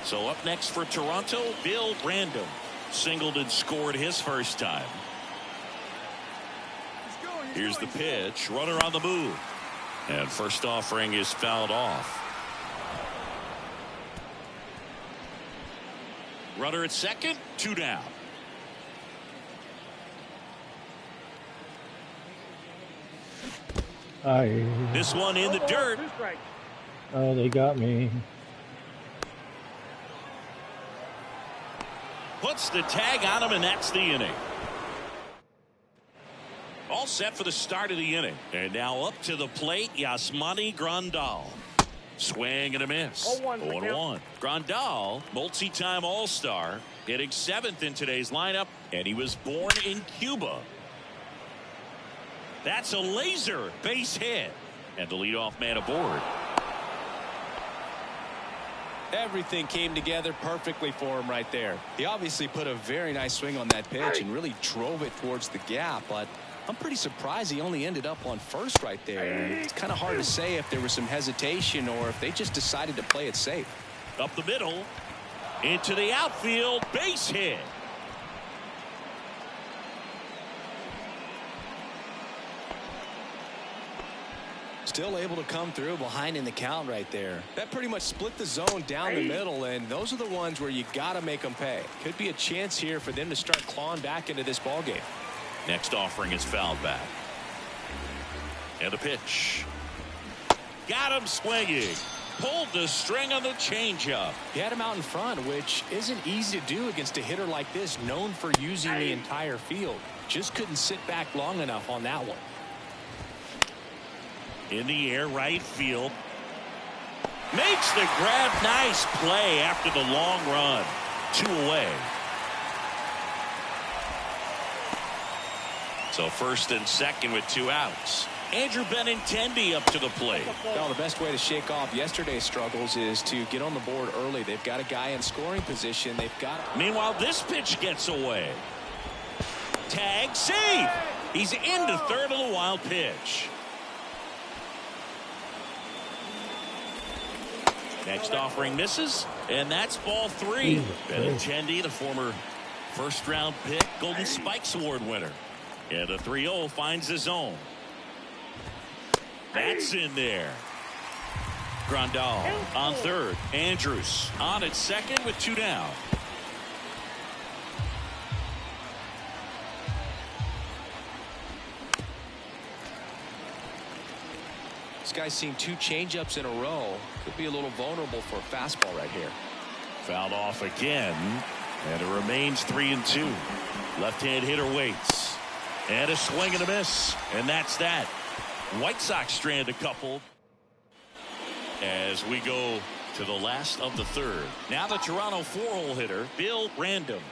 So up next for Toronto, Bill Random. Singled and scored his first time. Here's the pitch. Runner on the move. And first offering is fouled off. Runner at second. 2 down. This one in the dirt. Oh, they got me. Puts the tag on him, and that's the inning. All set for the start of the inning. And now up to the plate, Yasmani Grandal. Swing and a miss. 0-1. Grandal, multi-time All-Star, hitting 7th in today's lineup, and he was born in Cuba. That's a laser base hit. And the leadoff man aboard. Everything came together perfectly for him right there. He obviously put a very nice swing on that pitch and really drove it towards the gap, but I'm pretty surprised he only ended up on first right there. It's kind of hard to say if there was some hesitation or if they just decided to play it safe. Up the middle, into the outfield, base hit. Still able to come through behind in the count right there. That pretty much split the zone down the middle, and those are the ones where you got to make them pay. Could be a chance here for them to start clawing back into this ball game. Next offering is fouled back. And a pitch. Got him swinging. Pulled the string on the changeup. He had him out in front, which isn't easy to do against a hitter like this, known for using the entire field. Just couldn't sit back long enough on that one. In the air, right field. Makes the grab. Nice play after the long run. 2 away. So first and second with 2 outs. Andrew Benintendi up to the plate. Well, the best way to shake off yesterday's struggles is to get on the board early. They've got a guy in scoring position. They've got. Meanwhile, this pitch gets away. Tag safe. He's into third of the wild pitch. Next offering misses, and that's ball 3. Benintendi, the former first-round pick, Golden Spikes Award winner. And the 3-0 finds the zone. That's in there. Grandal on third. Andrews on at second with 2 down. This guy's seen 2 changeups in a row. Could be a little vulnerable for a fastball right here. Fouled off again, and it remains 3-2. Left-hand hitter waits, and a swing and a miss, and that's that. White Sox strand a couple as we go to the last of the third. Now the Toronto 4-hole hitter, Bill Random.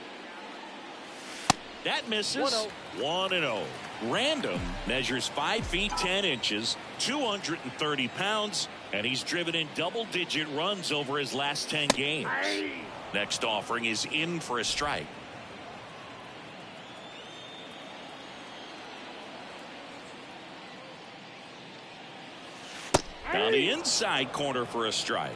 That misses. 1-0. Random measures 5 feet 10 inches, 230 pounds, and he's driven in double-digit runs over his last 10 games. Next offering is in for a strike. Down the inside corner for a strike.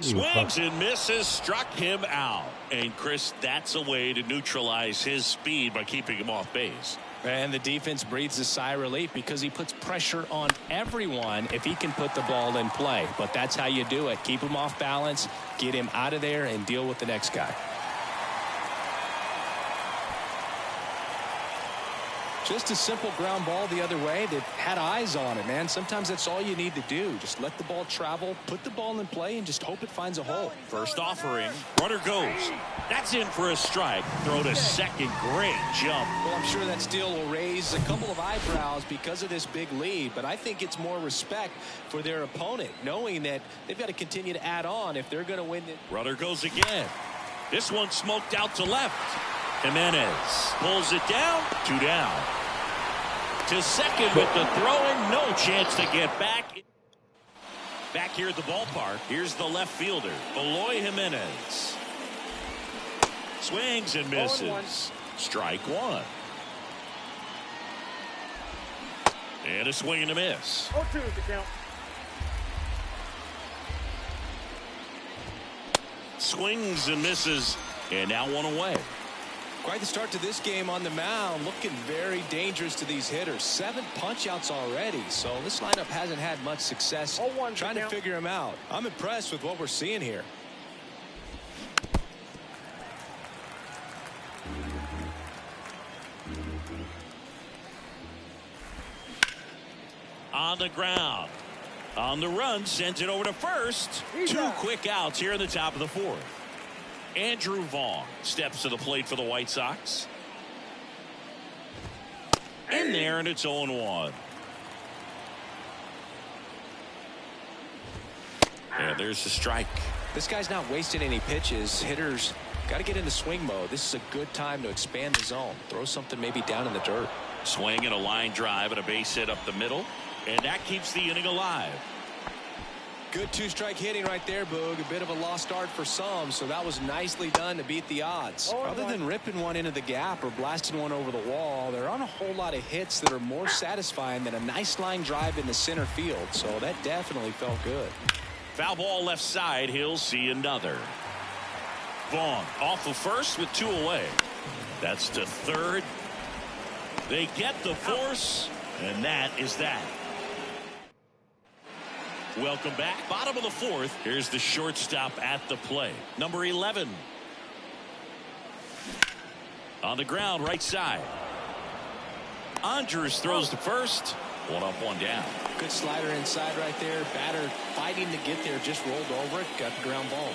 Swings and misses, struck him out. And Chris, that's a way to neutralize his speed by keeping him off base. And the defense breathes a sigh of relief because he puts pressure on everyone if he can put the ball in play. But that's how you do it. Keep him off balance, get him out of there, and deal with the next guy. Just a simple ground ball the other way that had eyes on it, man. Sometimes that's all you need to do. Just let the ball travel, put the ball in play, and just hope it finds a hole. First offering, runner goes. That's in for a strike. Throw to second. Great jump. Well, I'm sure that steal will raise a couple of eyebrows because of this big lead, but I think it's more respect for their opponent, knowing that they've got to continue to add on if they're going to win it. Runner goes again. This one smoked out to left. Jimenez pulls it down. 2 down. To second with the throw and no chance to get back. Back here at the ballpark, here's the left fielder, Eloy Jimenez. Swings and misses. Strike one. And a swing and a miss. 0-2 is the count. Swings and misses, and now one away. Quite the start to this game on the mound, looking very dangerous to these hitters. 7 punch-outs already, so this lineup hasn't had much success trying to figure him out. I'm impressed with what we're seeing here. On the ground. On the run, sends it over to first. 2 quick outs here in the top of the 4th. Andrew Vaughn steps to the plate for the White Sox. In there, and it's 0-1. And there's the strike. This guy's not wasting any pitches. Hitters got to get into swing mode. This is a good time to expand the zone. Throw something maybe down in the dirt. Swing and a line drive and a base hit up the middle. And that keeps the inning alive. Good 2-strike hitting right there, Boog. A bit of a lost art for some, so that was nicely done to beat the odds. Other than ripping one into the gap or blasting one over the wall, there aren't a whole lot of hits that are more satisfying than a nice line drive in the center field, so that definitely felt good. Foul ball left side. He'll see another. Vaughn off of first with 2 away. That's to third. They get the force, and that is that. Welcome back. Bottom of the 4th. Here's the shortstop at the plate. Number 11. On the ground, right side. Andrews throws to first. 1 up, 1 down. Good slider inside right there. Batter fighting to get there. Just rolled over it. Got the ground ball.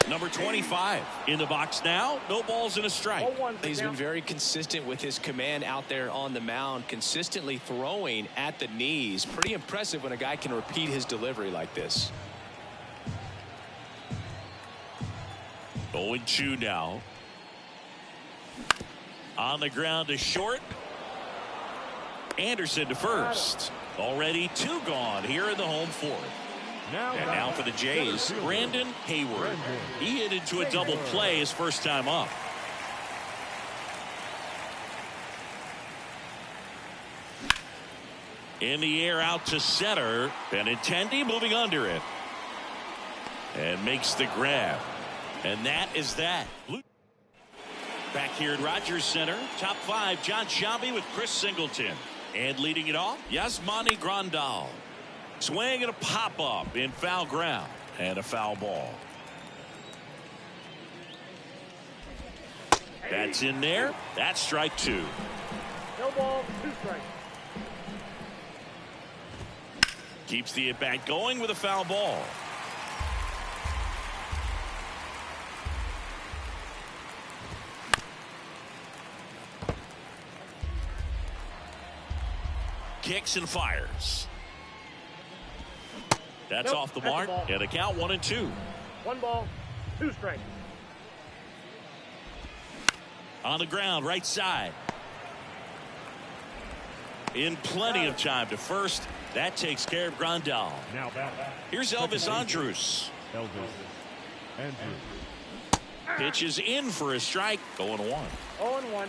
Number 25 in the box now. No balls and a strike. He's been very consistent with his command out there on the mound, consistently throwing at the knees. Pretty impressive when a guy can repeat his delivery like this. 0-2 now. On the ground to short. Anderson to first. Already 2 gone here in the home 4th. And now for the Jays, Brandon Hayward. He hit into a double play his first time up. In the air out to center. Benintendi moving under it. And makes the grab. And that is that. Back here at Rogers Center, top 5, John Sciambi with Chris Singleton. And leading it off, Yasmani Grandal. Swing and a pop-up in foul ground. And a foul ball. That's in there. That's strike 2. No ball, 2 strikes. Keeps the at-bat going with a foul ball. kicks and fires. That's off the mark. And a count 1-2. 1 ball, 2 strikes. On the ground, right side. In plenty of time to first. That takes care of Grandal. Now back. Here's Elvis Andrus. Elvis Andrus. Pitches in for a strike. 0-1. 0-1.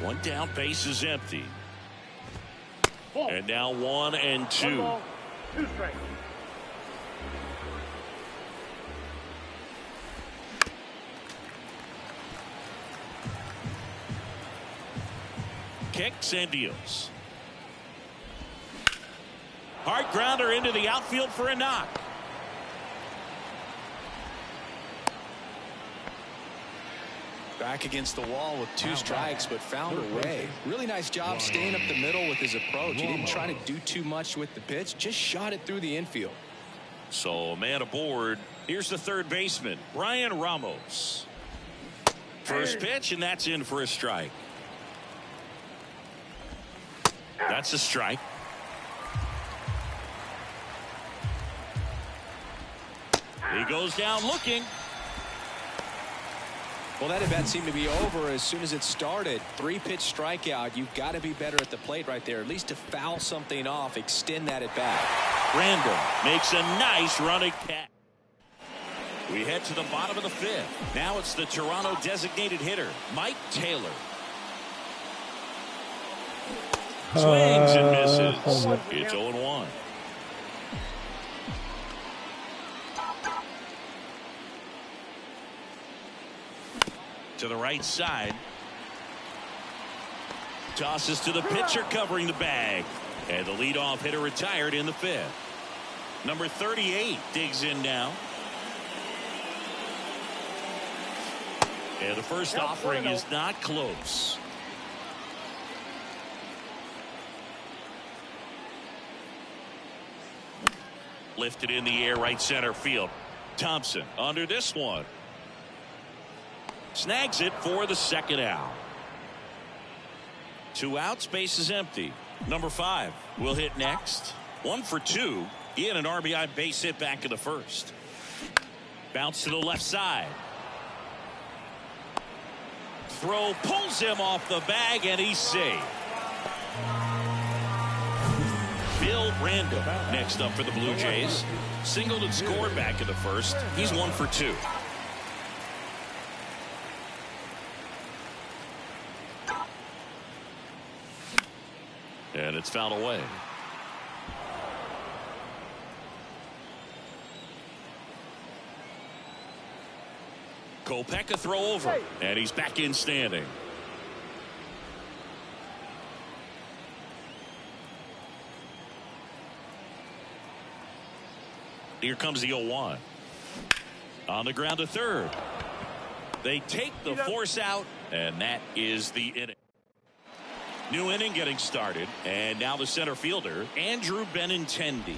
One down, base is empty. Ball. And now 1-2. 1 ball, 2 strikes. Kicks and deals. Hard grounder into the outfield for a knock. Back against the wall with 2 strikes, but found a way. Really nice job staying up the middle with his approach. He didn't try to do too much with the pitch, just shot it through the infield. So a man aboard. Here's the third baseman, Brian Ramos. First pitch, and that's in for a strike. That's a strike. He goes down looking. Well, that at-bat seemed to be over as soon as it started. 3-pitch strikeout. You've got to be better at the plate right there, at least to foul something off, extend that at-bat. Randall makes a nice running catch. We head to the bottom of the 5th. Now it's the Toronto designated hitter, Mike Taylor. Swings and misses. It's 0-1. To the right side. Tosses to the pitcher covering the bag. And the leadoff hitter retired in the 5th. Number 38 digs in now. And the first offering is not close. Lifted in the air, right center field. Thompson under this one. Snags it for the second out. 2 outs, base is empty. Number 5 will hit next. 1 for 2. He had an RBI base hit back in the first. Bounce to the left side. Throw pulls him off the bag, and he's safe. Bill Randall next up for the Blue Jays. Singled and scored back in the first. He's 1 for 2. And it's fouled away. Kopech a throw over, and he's back in standing. Here comes the 0-1. On the ground to third. They take the force out, and that is the inning. New inning getting started, and now the center fielder, Andrew Benintendi.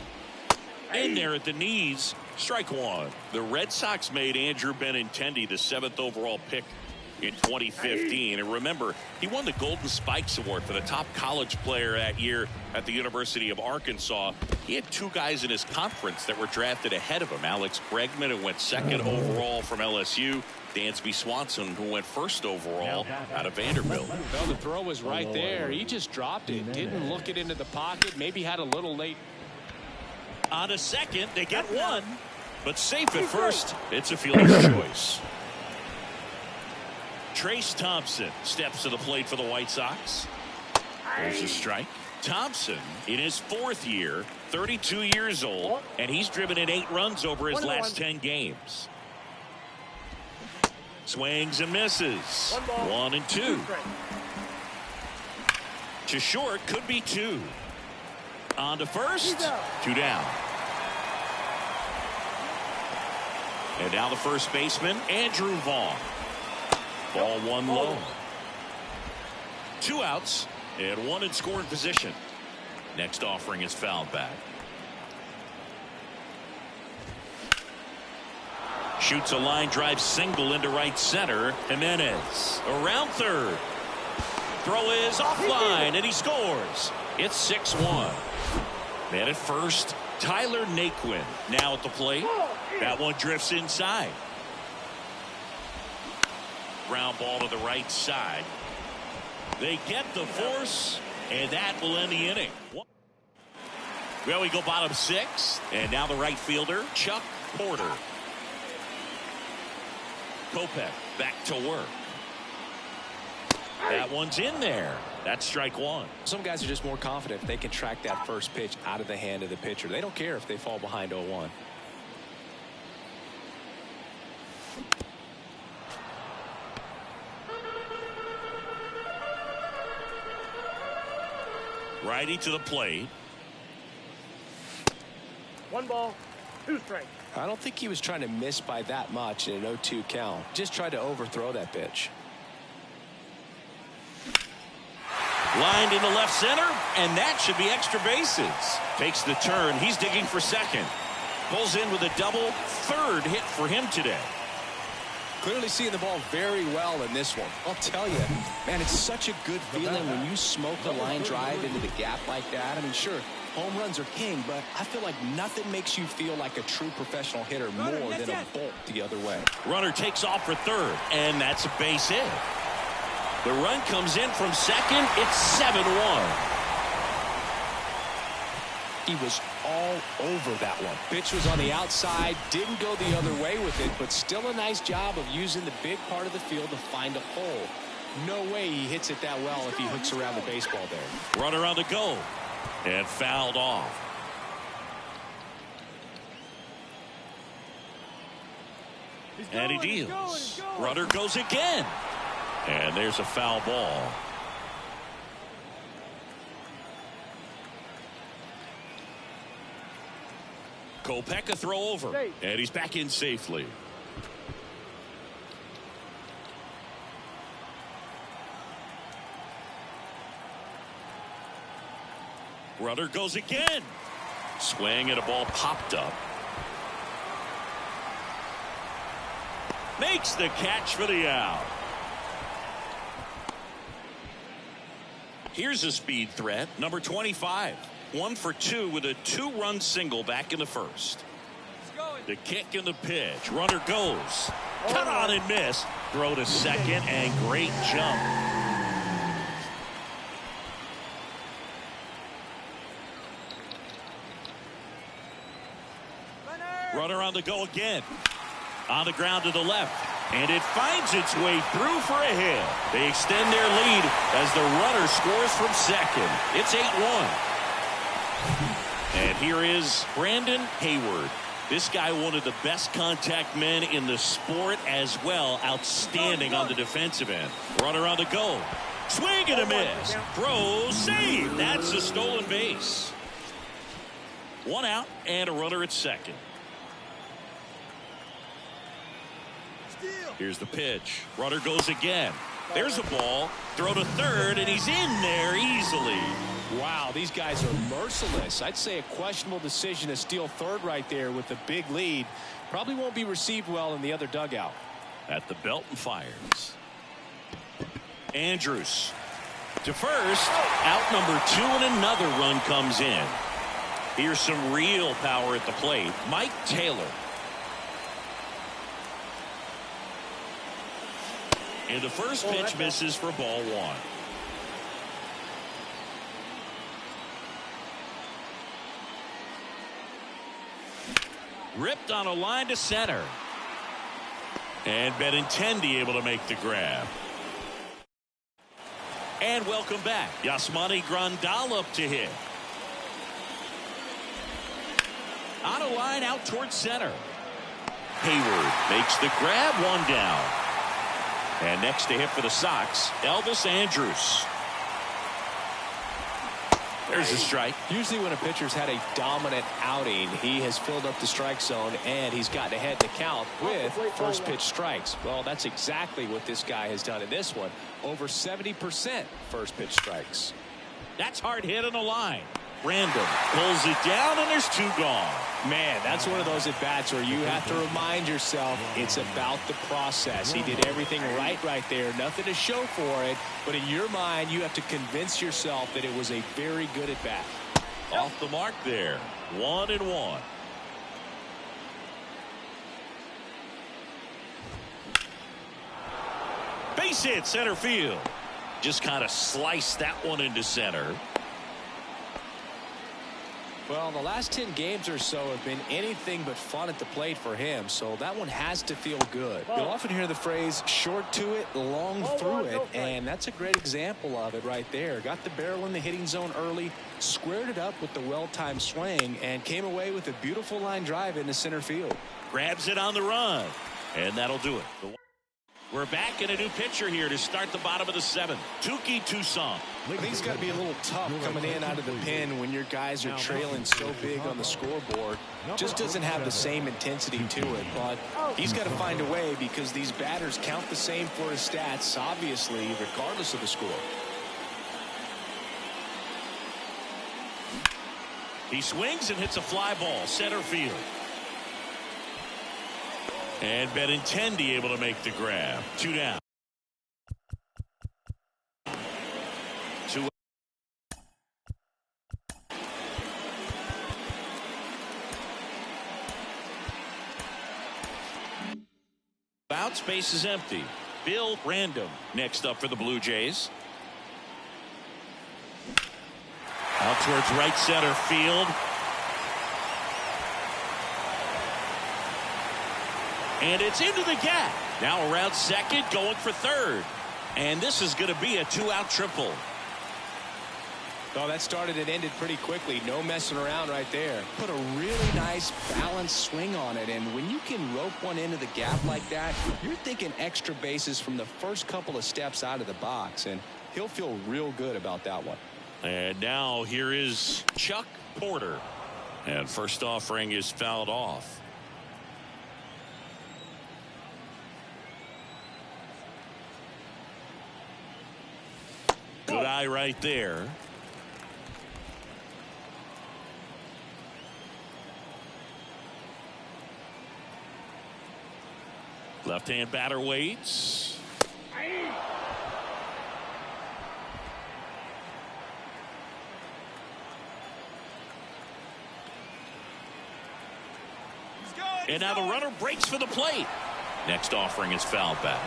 In there at the knees, strike 1. The Red Sox made Andrew Benintendi the 7th overall pick in 2015. And remember, he won the Golden Spikes Award for the top college player that year at the University of Arkansas. He had 2 guys in his conference that were drafted ahead of him. Alex Bregman, who went 2nd overall from LSU. Dansby Swanson, who went 1st overall out of Vanderbilt. No, the throw was right there. He just dropped it. Didn't look it into the pocket. Maybe had a little late. On a second, they get 1. But safe at first. It's a fielder's choice. Trace Thompson steps to the plate for the White Sox. There's a strike. Thompson in his 4th year, 32 years old, and he's driven in 8 runs over his last 10 games. Swings and misses. 1 and 2. To short, could be 2. On to first. 2 down. And now the first baseman, Andrew Vaughn. Ball 1 low. 2 outs and 1 in scoring position. Next offering is fouled back. Shoots a line drive single into right center. Jimenez around third. Throw is offline, and he scores. It's 6-1. Man at first, Tyler Naquin now at the plate. That one drifts inside. Ground ball to the right side. They get the force, and that will end the inning. Well, we go bottom 6, and now the right fielder, Chuck Porter. Kopech back to work. That one's in there. That's strike 1. Some guys are just more confident if they can track that first pitch out of the hand of the pitcher. They don't care if they fall behind 0-1. Righty to the plate. 1 ball, 2 strikes. I don't think he was trying to miss by that much in an 0-2 count. Just tried to overthrow that pitch. Lined into left center, and that should be extra bases. Takes the turn. He's digging for second. Pulls in with a double. Third hit for him today. Clearly seeing the ball very well in this one. I'll tell you, man, it's such a good feeling when you smoke a line drive into the gap like that. I mean, sure, home runs are king, but I feel like nothing makes you feel like a true professional hitter more than a bolt the other way. Runner takes off for third, and that's a base hit. The run comes in from second. It's 7-1. He was all over that one. Pitch was on the outside, didn't go the other way with it, but still a nice job of using the big part of the field to find a hole. No way he hits it that well if he hooks around the baseball there. Runner on the go, and fouled off. And he deals. Runner goes again. And there's a foul ball. Kopech a throw over. And he's back in safely. Runner goes again. Swing and a ball popped up. Makes the catch for the out. Here's a speed threat, number 25. 1 for 2 with a 2-run single back in the first. The kick and the pitch. Runner goes. Cut on and miss. Throw to second and great jump. Runner on the go again. On the ground to the left. And it finds its way through for a hit. They extend their lead as the runner scores from second. It's 8-1. And here is Brandon Hayward. This guy, one of the best contact men in the sport as well. Outstanding on the defensive end. Runner on the go. Swing and a miss. Throw, save. That's a stolen base. 1 out and a runner at second. Here's the pitch. Runner goes again. There's a ball. Throw to third, and he's in there easily. Wow, these guys are merciless. I'd say a questionable decision to steal third right there with a big lead. Probably won't be received well in the other dugout. At the belt and fires. Andrews to first. Out number 2, and another run comes in. Here's some real power at the plate. Mike Taylor. And the first pitch misses for ball 1. Ripped on a line to center. And Benintendi able to make the grab. And welcome back. Yasmani Grandal up to hit. On a line out towards center. Hayward makes the grab, 1 down. And next to hit for the Sox, Elvis Andrus. There's a strike. Usually when a pitcher's had a dominant outing, he has filled up the strike zone and he's gotten ahead to count with first pitch strikes. Well, that's exactly what this guy has done in this one. Over 70% first pitch strikes. That's hard hit on the line. Random pulls it down, and there's 2 gone. Man, that's one of those at-bats where you have to remind yourself it's about the process. He did everything right there. Nothing to show for it. But in your mind, you have to convince yourself that it was a very good at-bat. Off the mark there. 1-1. Base hit, center field. Just kind of sliced that one into center. Well, the last 10 games or so have been anything but fun at the plate for him, so that one has to feel good. You'll often hear the phrase short to it, long through it, and that's a great example of it right there. Got the barrel in the hitting zone early, squared it up with the well-timed swing, and came away with a beautiful line drive into center field. Grabs it on the run, and that'll do it. We're back in a new pitcher here to start the bottom of the 7th. Touki Toussaint. I think it's got to be a little tough coming in out of the pen when your guys are trailing so big on the scoreboard. Just doesn't have the same intensity to it, but he's got to find a way because these batters count the same for his stats, obviously, regardless of the score. He swings and hits a fly ball, center field. And Benintendi able to make the grab. 2 down. 2. Out, space is empty. Bill Random next up for the Blue Jays. Out towards right center field. And it's into the gap. Now around second, going for third. And this is going to be a 2-out triple. Oh, that started and ended pretty quickly. No messing around right there. Put a really nice balanced swing on it. And when you can rope one into the gap like that, you're thinking extra bases from the first couple of steps out of the box. And he'll feel real good about that one. And now here is Chuck Porter. And first offering is fouled off. Good eye right there. Left-hand batter waits. And now the runner breaks for the plate. Next offering is fouled back.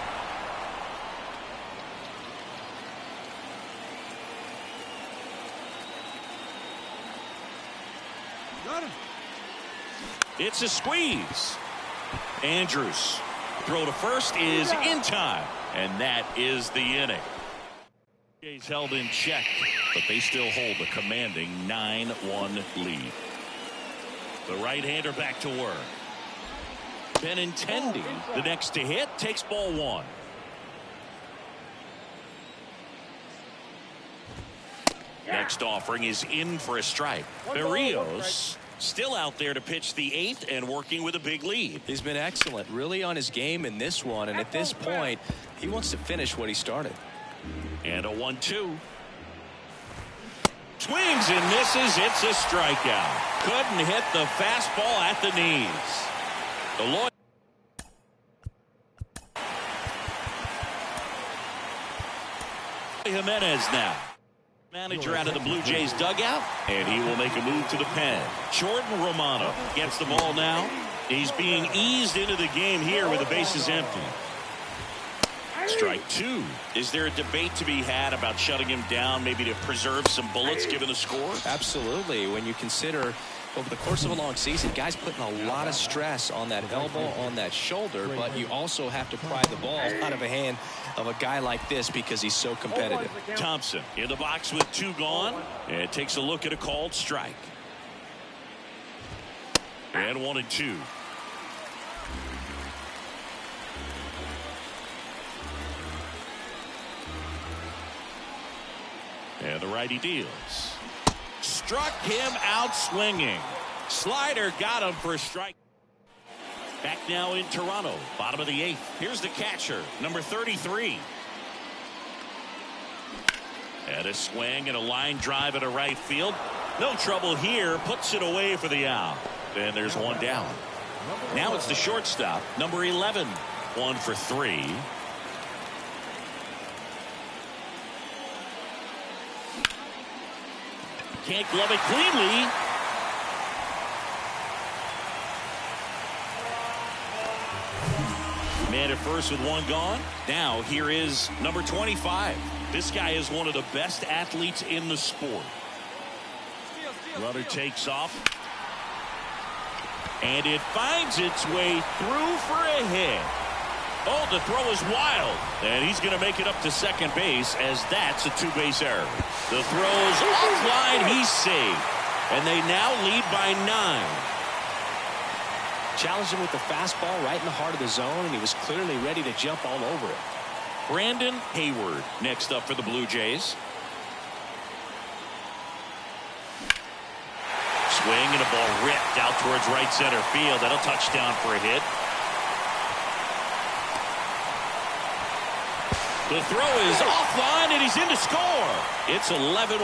It's a squeeze. Andrews. Throw to first is in time. And that is the inning. Jays held in check, but they still hold a commanding 9-1 lead. The right-hander back to work. Benintendi, the next to hit, takes ball 1. Next offering is in for a strike. Berrios still out there to pitch the 8th and working with a big lead. He's been excellent, really on his game in this one, and at this point he wants to finish what he started. And a 1-2. Swings and misses. It's a strikeout. Couldn't hit the fastball at the knees. The Jimenez now. Manager out of the Blue Jays dugout, and he will make a move to the pen. Jordan Romano gets the ball now. He's being eased into the game here with the bases empty. Strike 2. Is there a debate to be had about shutting him down, maybe to preserve some bullets given the score? Absolutely. When you consider over the course of a long season, guys putting a lot of stress on that elbow, on that shoulder, but you also have to pry the ball out of a hand of a guy like this because he's so competitive. Thompson in the box with 2 gone, and takes a look at a called strike. And 1-2. And the righty deals. Struck him out swinging. Slider got him for a strike. Back now in Toronto, bottom of the 8th. Here's the catcher, number 33. And a swing and a line drive into right field. No trouble here. Puts it away for the out. And there's one down. Now it's the shortstop, number 11. 1 for 3. Can't glove it cleanly. Man at first with one gone. Now here is number 25. This guy is one of the best athletes in the sport. Runner takes off. And it finds its way through for a hit. Oh, the throw is wild. And he's going to make it up to second base as that's a two-base error. The throw's offline. He's safe. And they now lead by 9. Challenged him with the fastball right in the heart of the zone, and he was clearly ready to jump all over it. Brandon Hayward next up for the Blue Jays. Swing and a ball ripped out towards right center field. That'll touchdown for a hit. The throw is offline and he's in to score. It's 11-1.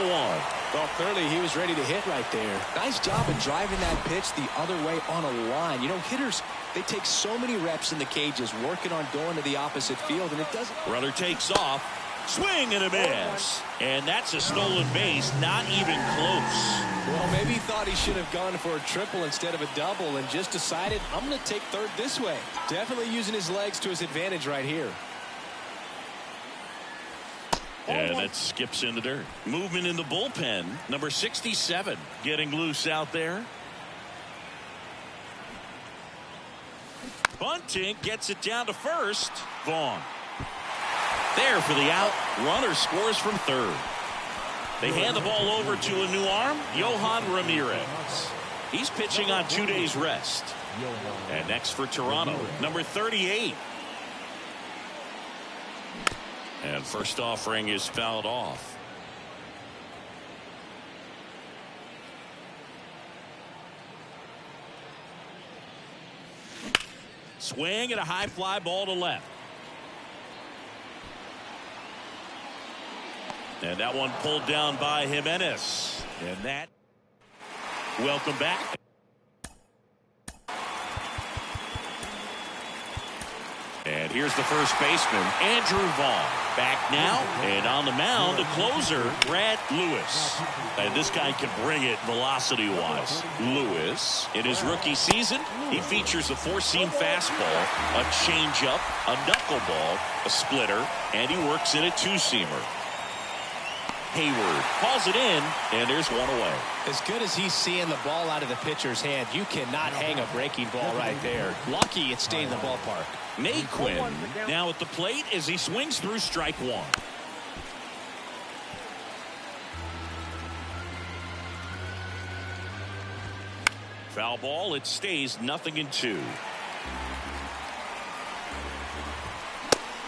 Well, clearly he was ready to hit right there. Nice job of driving that pitch the other way on a line. You know, hitters, they take so many reps in the cages working on going to the opposite field, and it doesn't. Runner takes off. Swing and a miss. And that's a stolen base. Not even close. Well, maybe he thought he should have gone for a triple instead of a double and just decided, I'm going to take third this way. Definitely using his legs to his advantage right here. And that skips in the dirt. Movement in the bullpen. Number 67 getting loose out there. Bunting gets it down to first. Vaughn. There for the out. Runner scores from third. They hand the ball over to a new arm, Yohan Ramirez. He's pitching on 2 days rest. And next for Toronto, number 38. And first offering is fouled off. Swing and a high fly ball to left. And that one pulled down by Jimenez. And that. Welcome back. And here's the first baseman, Andrew Vaughn. Back now, and on the mound, the closer, Brad Lewis. And this guy can bring it velocity-wise. Lewis, in his rookie season, he features a four-seam fastball, a changeup, a knuckleball, a splitter, and he works in a two-seamer. Hayward calls it in, and there's one away. As good as he's seeing the ball out of the pitcher's hand, you cannot hang a breaking ball right there. Lucky it stayed in the ballpark. Naquin now at the plate as he swings through strike one. Foul ball. It stays 0-2.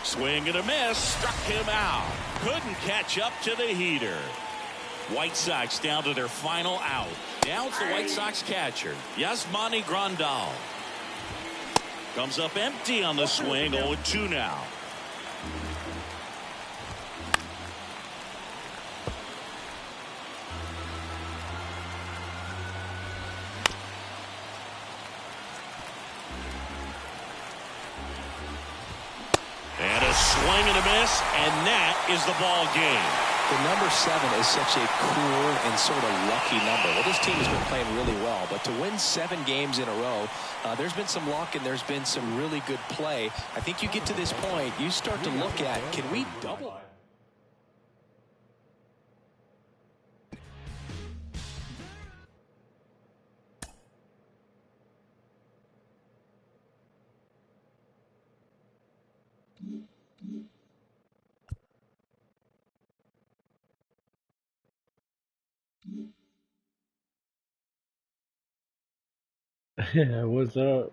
Swing and a miss. Struck him out. Couldn't catch up to the heater. White Sox down to their final out. Now it's the White Sox catcher, Yasmani Grandal. Comes up empty on the swing. 0-2 now. And a swing and a miss, and that is the ball game. The number 7 is such a cool and sort of lucky number. Well, this team has been playing really well, but to win 7 games in a row, there's been some luck and there's been some really good play. I think you get to this point, you start to look at, can we double? Yeah, what's up?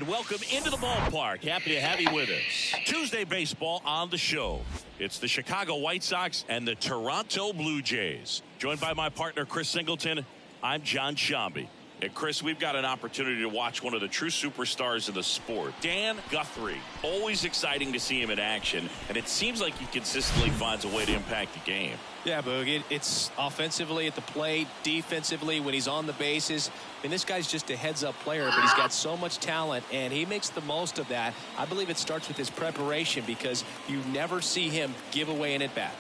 And welcome into the ballpark. Happy to have you with us. Tuesday baseball on the show. It's the Chicago White Sox and the Toronto Blue Jays. Joined by my partner, Chris Singleton. I'm John Shambi. And Chris, we've got an opportunity to watch one of the true superstars of the sport, Dan Guthrie. Always exciting to see him in action, and it seems like he consistently finds a way to impact the game. Yeah, Boog, it's offensively at the plate, defensively when he's on the bases. And this guy's just a heads-up player, but he's got so much talent, and he makes the most of that. I believe it starts with his preparation because you never see him give away an at-bat.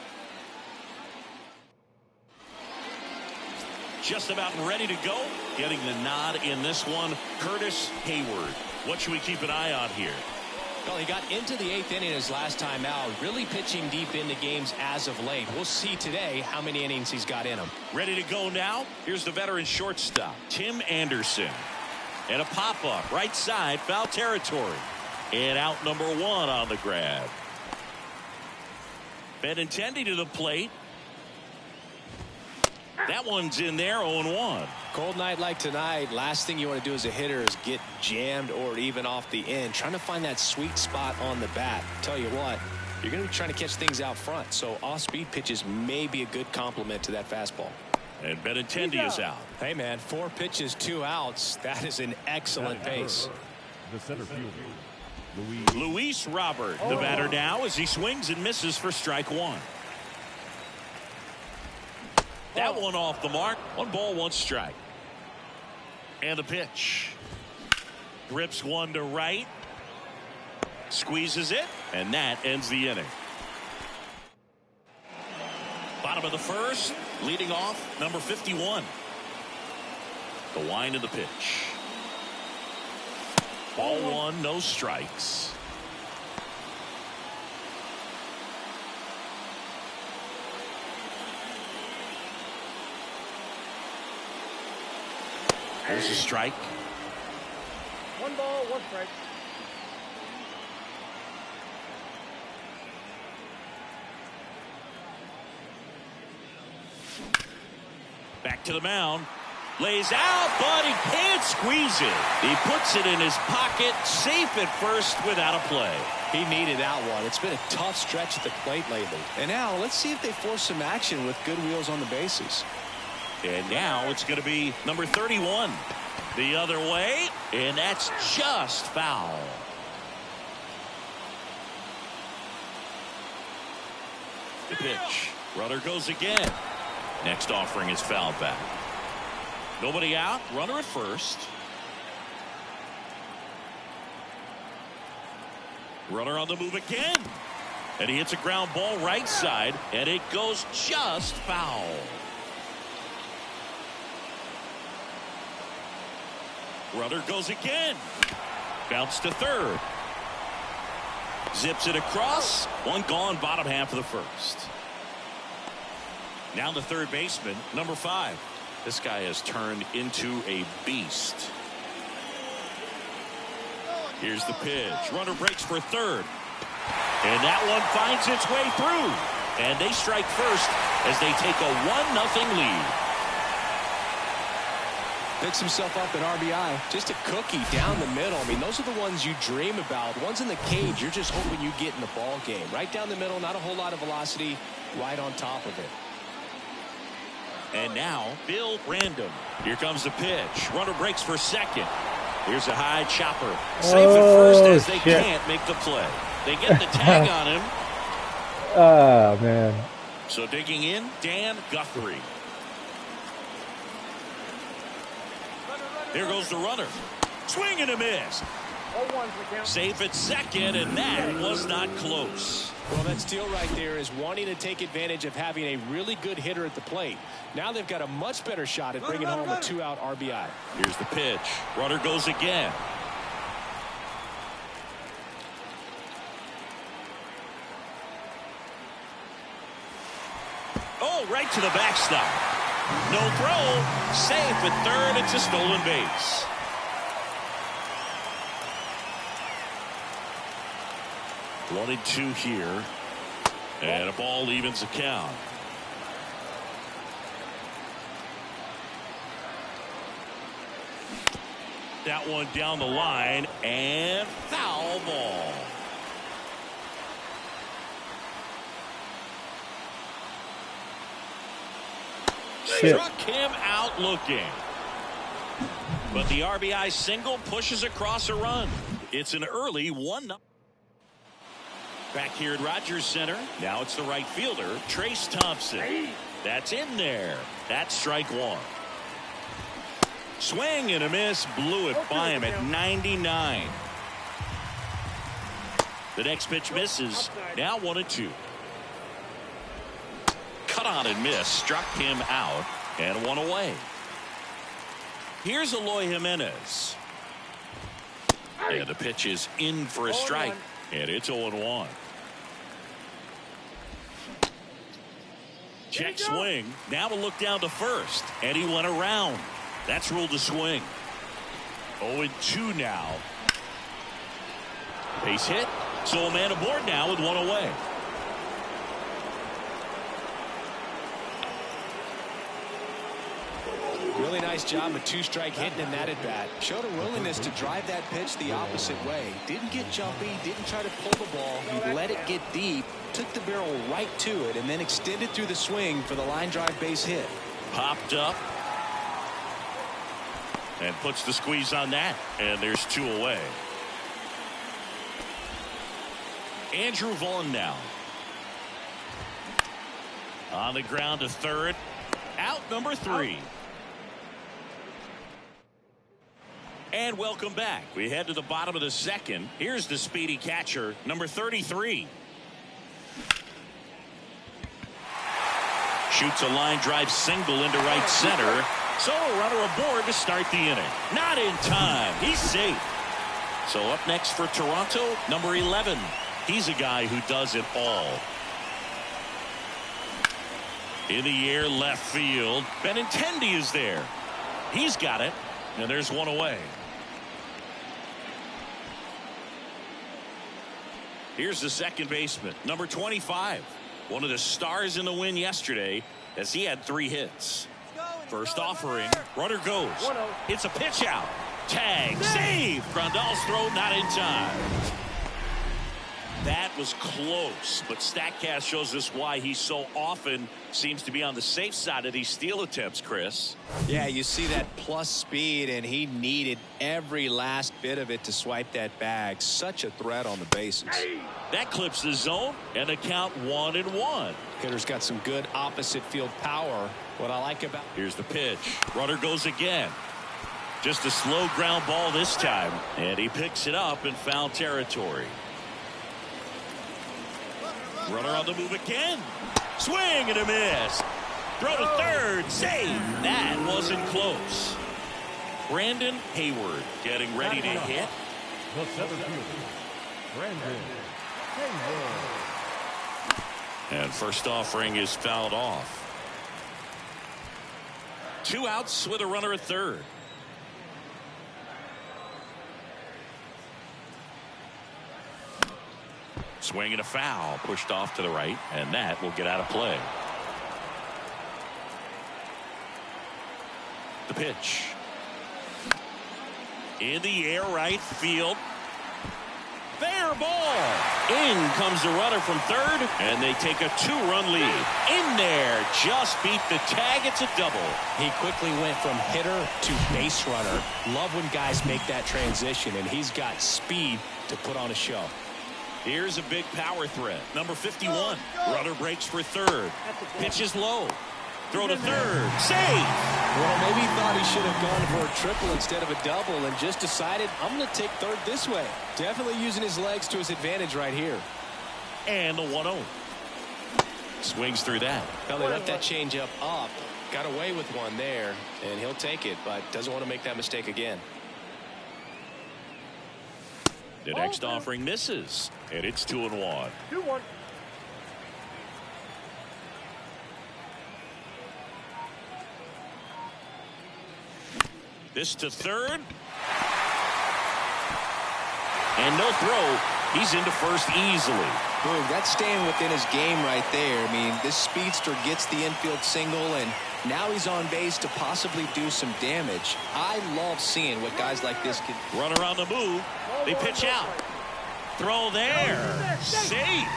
Just about ready to go. Getting the nod in this one, Curtis Hayward. What should we keep an eye on here? Well, he got into the 8th inning his last time out, really pitching deep into games as of late. We'll see today how many innings he's got in him. Ready to go now. Here's the veteran shortstop, Tim Anderson. And a pop-up, right side, foul territory. And out number 1 on the grab. Benintendi to the plate. That one's in there, 0-1. Cold night like tonight, last thing you want to do as a hitter is get jammed or even off the end. Trying to find that sweet spot on the bat. Tell you what, you're going to be trying to catch things out front. So off-speed pitches may be a good complement to that fastball. And Benintendi is out. Hey, man, 4 pitches, 2 outs. That is an excellent pace. The center fielder, Luis Robert, the batter now as he swings and misses for strike 1. That one off the mark. 1 ball, 1 strike. And the pitch. Grips one to right. Squeezes it. And that ends the inning. Bottom of the first. Leading off, number 51. The wind of the pitch. Ball 1, no strikes. There's a strike. 1 ball, 1 strike. Back to the mound. Lays out, but he can't squeeze it. He puts it in his pocket, safe at first without a play. He needed that one. It's been a tough stretch at the plate lately. And now let's see if they force some action with good wheels on the bases. And now it's going to be number 31 the other way, and that's just foul. The pitch. Runner goes again. Next offering is fouled back. Nobody out. Runner at first. Runner on the move again. And he hits a ground ball right side, and it goes just foul. Runner goes again. Bounce to third. Zips it across. 1 gone, bottom half of the first. Now the third baseman, number 5. This guy has turned into a beast. Here's the pitch. Runner breaks for third. And that one finds its way through. And they strike first as they take a 1-0 lead. Picks himself up at RBI. Just a cookie down the middle. I mean, those are the ones you dream about. Ones in the cage, you're just hoping you get in the ball game. Right down the middle, not a whole lot of velocity, right on top of it. And now, Bill Random. Here comes the pitch. Runner breaks for second. Here's a high chopper. Safe at first as they can't make the play. They get the tag on him. Oh, man. So digging in, Dan Guthrie. Here goes the runner. Swing and a miss. Safe at second, and that was not close. Well, that steal right there is wanting to take advantage of having a really good hitter at the plate. Now they've got a much better shot at bringing home a 2-out RBI. Here's the pitch. Runner goes again. Oh, right to the backstop. No throw. Safe at third. It's a stolen base. One and two here. And a ball evens the count. that one down the line, and foul ball. Struck him out looking. But the RBI single pushes across a run. It's an early 1-0. Back here at Rogers Center. Now it's the right fielder, Trace Thompson. That's in there. That's strike one. Swing and a miss. Blew it by him at 99. The next pitch misses. Now 1-2. Cut on and miss. Struck him out and one away. Here's Eloy Jimenez. And the pitch is in for a strike. And it's 0-1. Check swing. Now a look down to first. And he went around. That's ruled a swing. 0-2 now. Base hit. So a man aboard now with one away. Really nice job of two-strike hitting in that at-bat. Showed a willingness to drive that pitch the opposite way. Didn't get jumpy, didn't try to pull the ball. He let it get deep, took the barrel right to it, and then extended through the swing for the line drive base hit. Popped up. And puts the squeeze on that. And there's two away. Andrew Vaughn now. On the ground to third. Out number 3. And welcome back. We head to the bottom of the second. Here's the speedy catcher, number 33. Shoots a line drive single into right center. So a runner aboard to start the inning. Not in time. He's safe. So up next for Toronto, number 11. He's a guy who does it all. In the air, left field. Benintendi is there. He's got it. And there's one away. Here's the second baseman, number 25. One of the stars in the win yesterday as he had 3 hits. First offering, runner goes. It's a pitch out. Tag, save. Grandal's throw not in time. That was close, but StatCast shows us why he so often seems to be on the safe side of these steal attempts, Chris. Yeah, you see that plus speed, and he needed every last bit of it to swipe that bag. Such a threat on the bases. That clips the zone, and the count 1-1. Hitter's got some good opposite field power. What I like about... Here's the pitch. Runner goes again. Just a slow ground ball this time, and he picks it up in foul territory. Runner on the move again. Swing and a miss. Throw to third. Save. That wasn't close. Brandon Hayward getting ready to hit. The center fielder, Brandon Hayward. And first offering is fouled off. 2 outs with a runner at third. Swing and a foul, pushed off to the right, and that will get out of play. The pitch. In the air, right field. Fair ball. In comes the runner from third, and they take a 2-run lead. In there, just beat the tag. It's a double. He quickly went from hitter to base runner. Love when guys make that transition, and he's got speed to put on a show. Here's a big power threat. Number 51. Runner breaks for third. Pitch is low. Throw to third. Save. Well, maybe he thought he should have gone for a triple instead of a double and just decided, I'm going to take third this way. Definitely using his legs to his advantage right here. And the 1-0. Swings through that. Well, they left that changeup up. Got away with one there, and he'll take it, but doesn't want to make that mistake again. The next offering misses, and it's 2-1. 2-1. This to third. And no throw. He's into first easily. Boom, that's staying within his game right there. I mean, this speedster gets the infield single, and Now he's on base to possibly do some damage. I love seeing what guys like this can. Run around the move. They pitch out. Throw there. Safe.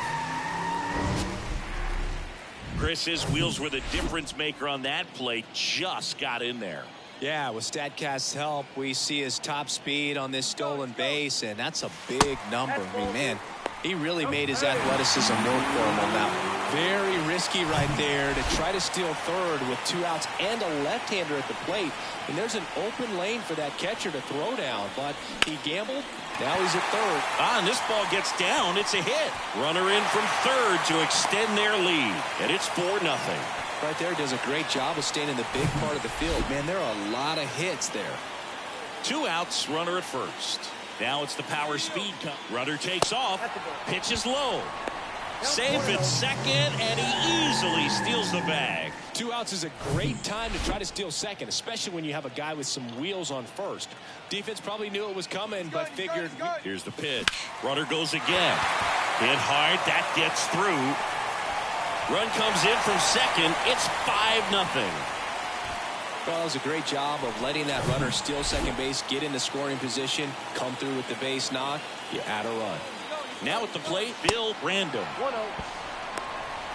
Chris's wheels were the difference maker on that play. Just got in there. Yeah, with StatCast's help, we see his top speed on this stolen base, and that's a big number. I mean, man, he really made his athleticism work for him on that one. Very risky right there to try to steal third with 2 outs and a left-hander at the plate. And there's an open lane for that catcher to throw down, but he gambled. Now he's at third. And this ball gets down. It's a hit. Runner in from third to extend their lead, and it's 4-0. Right there, does a great job of staying in the big part of the field. Man, there are a lot of hits there. 2 outs, runner at first. Now it's the power speed. Runner takes off. Pitches low. Safe at second, and he easily steals the bag. 2 outs is a great time to try to steal second, especially when you have a guy with some wheels on first. Defense probably knew it was coming, but figured. Here's the pitch. Runner goes again. Hit hard. That gets through. Run comes in from second. It's 5-0. Well, it was a great job of letting that runner steal second base, get in the scoring position, come through with the base knock. You add a run. Now at the plate, Bill Random.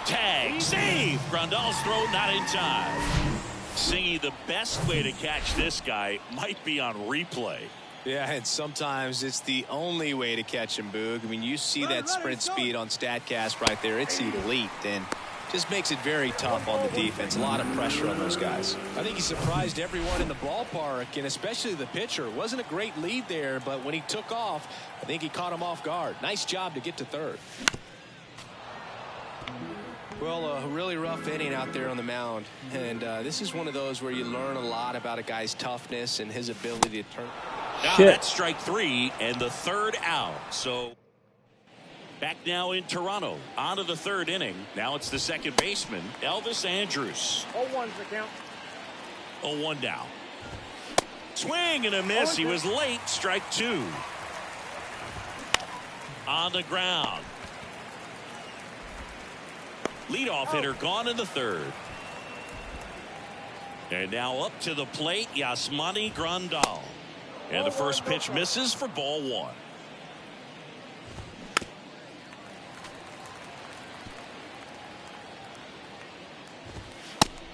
Tag, save. Grandal's throw not in time. Singy, the best way to catch this guy might be on replay. Yeah, and sometimes it's the only way to catch him, Boog. I mean, you see that sprint speed on StatCast right there. It's elite, and just makes it very tough on the defense. A lot of pressure on those guys. I think he surprised everyone in the ballpark, and especially the pitcher. It wasn't a great lead there, but when he took off, I think he caught him off guard. Nice job to get to third. Well, a really rough inning out there on the mound, and this is one of those where you learn a lot about a guy's toughness and his ability to turn. Now that's strike 3 and the third out. So back now in Toronto. On to the third inning. Now it's the second baseman, Elvis Andrus. 0-1's the count. 0-1 down. Swing and a miss. He was late. Strike 2. On the ground. Leadoff hitter gone in the third. And now up to the plate, Yasmani Grandal. And the first pitch misses for ball 1.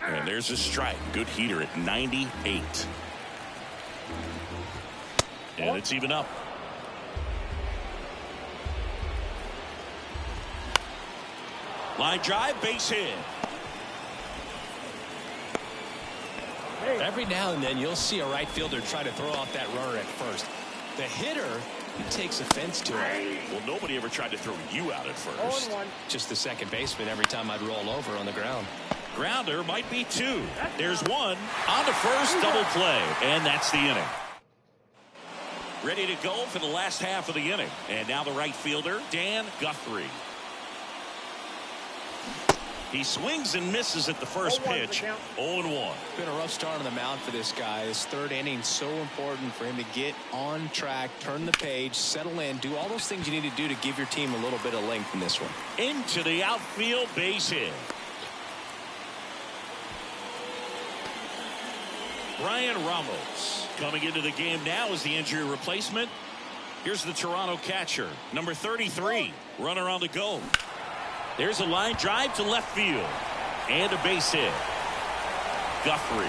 And there's a strike. Good heater at 98. And it's even up. Line drive, base hit. Every now and then you'll see a right fielder try to throw out that runner at first. The hitter, he takes offense to it. Well, nobody ever tried to throw you out at first. Just the second baseman every time I'd roll over on the ground. Grounder might be 2. There's 1. On to first, double play. And that's the inning. Ready to go for the last half of the inning. And now the right fielder, Dan Guthrie. He swings and misses at the first pitch. 0-1. Been a rough start on the mound for this guy. His third inning so important for him to get on track, turn the page, settle in, do all those things you need to do to give your team a little bit of length in this one. Into the outfield, base hit. Brian Ramos coming into the game now as the injury replacement. Here's the Toronto catcher, number 33. Runner on the go. There's a line drive to left field. And a base hit. Guthrie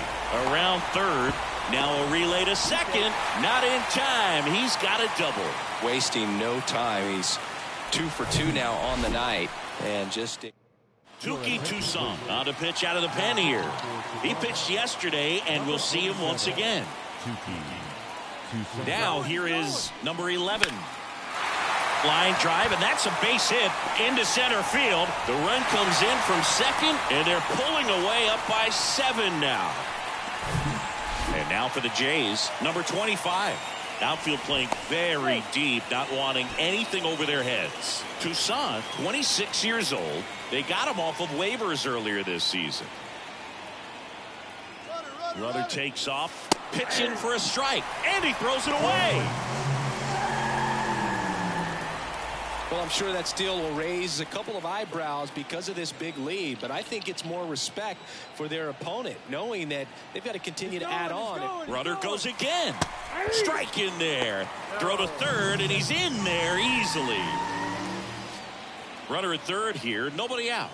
around third. Now a relay to second. Not in time. He's got a double. Wasting no time. He's 2 for 2 now on the night. And just... Touki Toussaint on to pitch out of the pen here. He pitched yesterday, and we'll see him once again. Now here is number 11. Line drive, and that's a base hit into center field. The run comes in from second, and they're pulling away up by 7 now. And now for the Jays, number 25. Outfield playing very deep, not wanting anything over their heads. Toussaint, 26 years old. They got him off of waivers earlier this season. Runner takes off, pitching for a strike, and he throws it away. Well, I'm sure that steal will raise a couple of eyebrows because of this big lead, but I think it's more respect for their opponent, knowing that they've got to continue to add on. Runner goes again. Strike in there. Throw to third, and he's in there easily. Runner at third here, nobody out.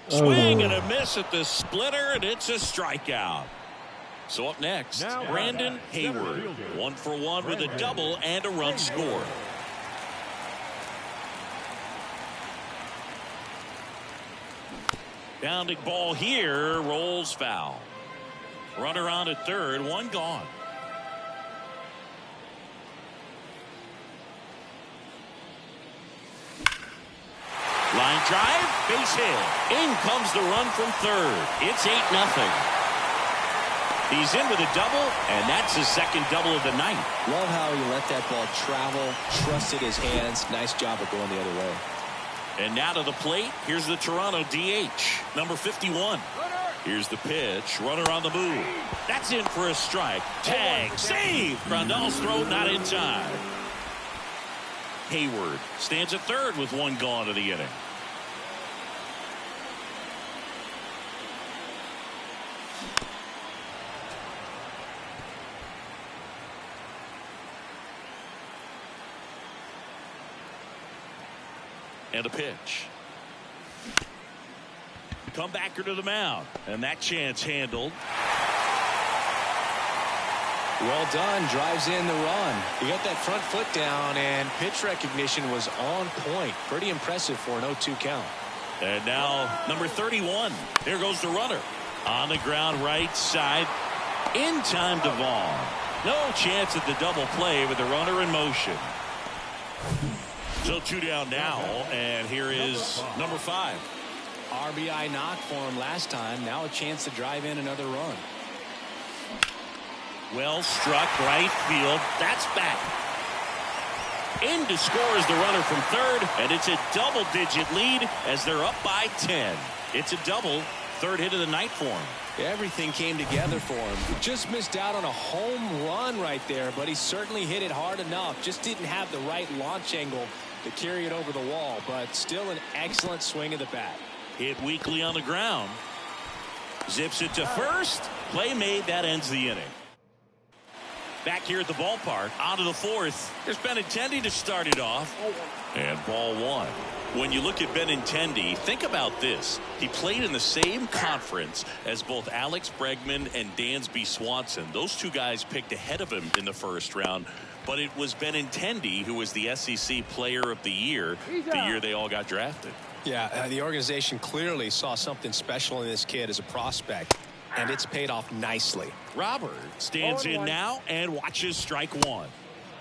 Swing and a miss at the splitter, and it's a strikeout. So up next, Brandon Hayward. 1 for 1 with a double and a run scored. Bounding ball here, rolls foul. Runner on at third, one gone. Line drive, base hit. In comes the run from third. It's 8-0. He's in with a double, and that's his second double of the night. Love how he let that ball travel, trusted his hands. Nice job of going the other way. And now to the plate, here's the Toronto DH, number 51. Here's the pitch, runner on the move. That's in for a strike. Tag, save! Grandal's throw not in time. Hayward stands at third with one gone of the inning. And a pitch. Comebacker to the mound. And that chance handled. Well done. Drives in the run. He got that front foot down, and pitch recognition was on point. Pretty impressive for an 0-2 count. And now number 31. There goes the runner. On the ground right side. In time to Vaughn. No chance at the double play with the runner in motion. So 2 down now, and here is number 5. RBI knock for him last time. Now a chance to drive in another run. Well struck right field. That's back. In to score is the runner from third, and it's a double-digit lead as they're up by 10. It's a double, third hit of the night for him. Everything came together for him. Just missed out on a home run right there, but he certainly hit it hard enough. Just didn't have the right launch angle to carry it over the wall, but still an excellent swing of the bat. Hit weakly on the ground. Zips it to first. Play made. That ends the inning. Back here at the ballpark, on to the fourth. There's Benintendi to start it off. And ball one. When you look at Benintendi, think about this. He played in the same conference as both Alex Bregman and Dansby Swanson. Those two guys picked ahead of him in the first round. But it was Benintendi who was the SEC Player of the Year the year they all got drafted. Yeah, the organization clearly saw something special in this kid as a prospect, and it's paid off nicely. Robert stands in now and watches strike one.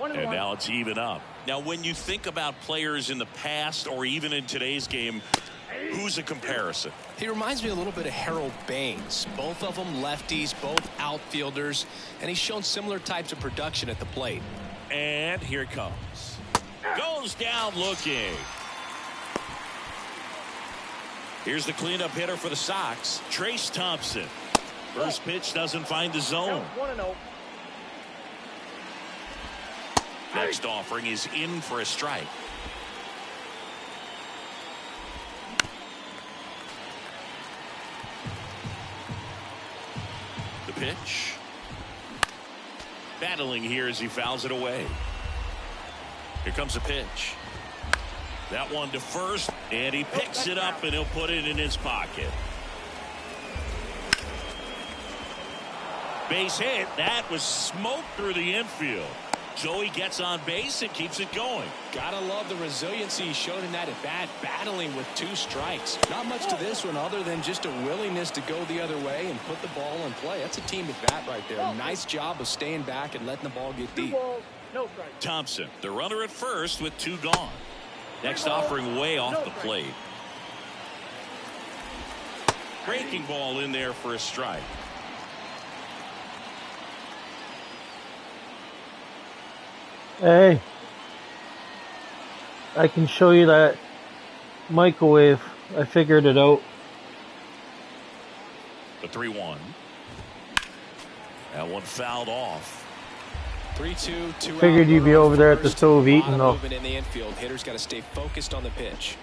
And now it's even up. Now, when you think about players in the past or even in today's game, who's a comparison? He reminds me a little bit of Harold Baines. Both of them lefties, both outfielders, and he's shown similar types of production at the plate. And here it comes. Goes down looking. Here's the cleanup hitter for the Sox, Trace Thompson. First pitch doesn't find the zone. 1-0. Next offering is in for a strike. The pitch. Battling here as he fouls it away. Here comes the pitch. That one to first, and he picks it up, and he'll put it in his pocket. Base hit. That was smoke through the infield. Joey gets on base and keeps it going. Gotta love the resiliency he showed in that at bat, battling with 2 strikes. Not much to this one other than just a willingness to go the other way and put the ball in play. That's a team at bat right there. Nice job of staying back and letting the ball get deep. Thompson, the runner at first with 2 gone. Next offering way off the plate. Breaking ball in there for a strike. Hey, I can show you that microwave. I figured it out. The 3-1. That one fouled off. 3-2, 2 out. Figured you'd be over there at the stove eating though. Movement in the infield. Hitter's got to stay focused on the pitch.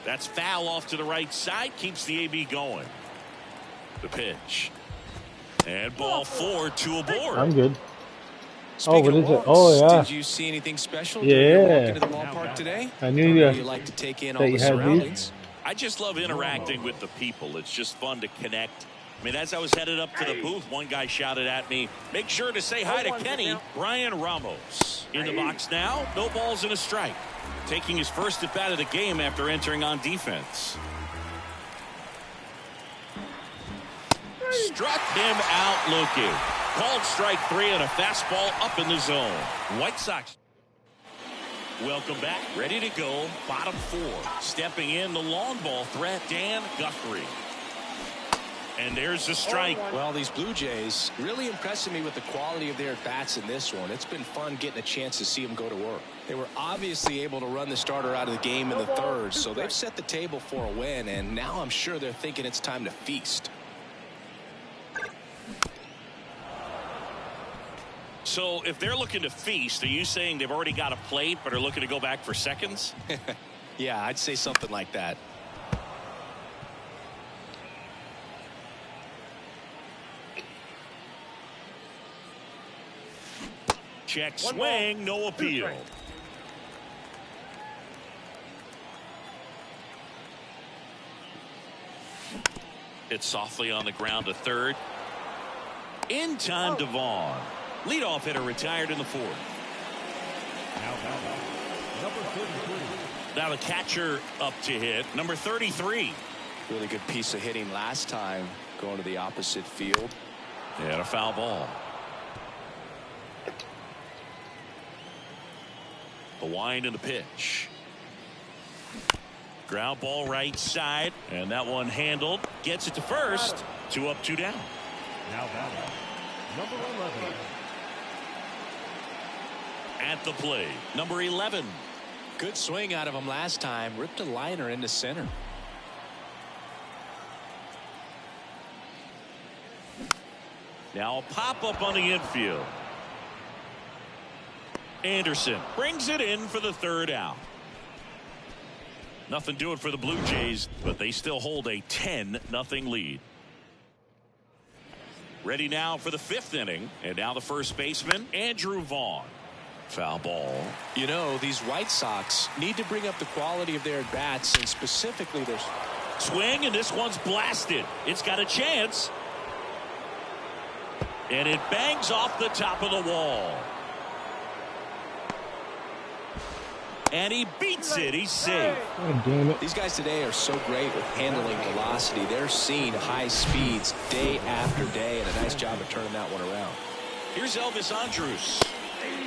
That's foul off to the right side. Keeps the AB going. The pitch. And ball 4, 2 aboard. I'm good. Speaking what of is it? walks, Oh, yeah. Did you see anything special during your walk into the ballpark today? I knew you like to take in all the surroundings. I just love interacting with the people. It's just fun to connect. I mean, as I was headed up to the booth, one guy shouted at me, make sure to say hi to Kenny. Brian Ramos in the box now. No balls and a strike. Taking his first at bat of the game after entering on defense. Struck him out looking. Called strike 3 and a fastball up in the zone. White Sox. Welcome back. Ready to go. Bottom 4. Stepping in the long ball threat, Dan Guthrie. And there's a strike. Well, these Blue Jays really impressing me with the quality of their bats in this one. It's been fun getting a chance to see them go to work. They were obviously able to run the starter out of the game in the third, so they've set the table for a win, and now I'm sure they're thinking it's time to feast. So if they're looking to feast, are you saying they've already got a plate but are looking to go back for seconds? Yeah, I'd say something like that. Check swing, no appeal. Hit softly on the ground to third. In time to Vaughn. Leadoff hitter retired in the 4th. Number 33. Now the catcher up to hit. Number 33. Really good piece of hitting last time going to the opposite field. And a foul ball. The wind and the pitch. Ground ball right side. And that one handled. Gets it to first. 2 up, 2 down. Now batting, number 11. At the plate, number 11. Good swing out of him last time. Ripped a liner into center. Now a pop up on the infield. Anderson brings it in for the 3rd out. Nothing doing for the Blue Jays, but they still hold a 10-0 lead. Ready now for the 5th inning, and now the first baseman, Andrew Vaughn. Foul ball. You know, these White Sox need to bring up the quality of their at-bats, and specifically their swing, and this one's blasted. It's got a chance. And it bangs off the top of the wall. And he beats it. He's safe. Oh, damn it. These guys today are so great with handling velocity. They're seeing high speeds day after day, and a nice job of turning that one around. Here's Elvis Andrus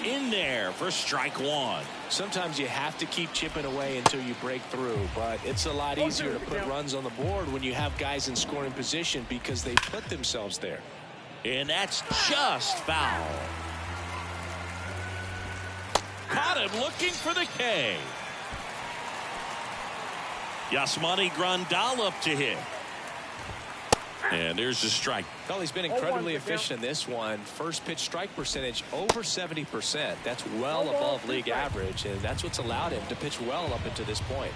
in there for strike 1. Sometimes you have to keep chipping away until you break through, but it's a lot easier to put runs on the board when you have guys in scoring position because they put themselves there. And that's just foul. Caught him looking for the K. Yasmani Grandal up to hit. And there's the strike. Well, he's been incredibly efficient in this one. First pitch strike percentage over 70%. That's well above league average, and that's what's allowed him to pitch well up until this point.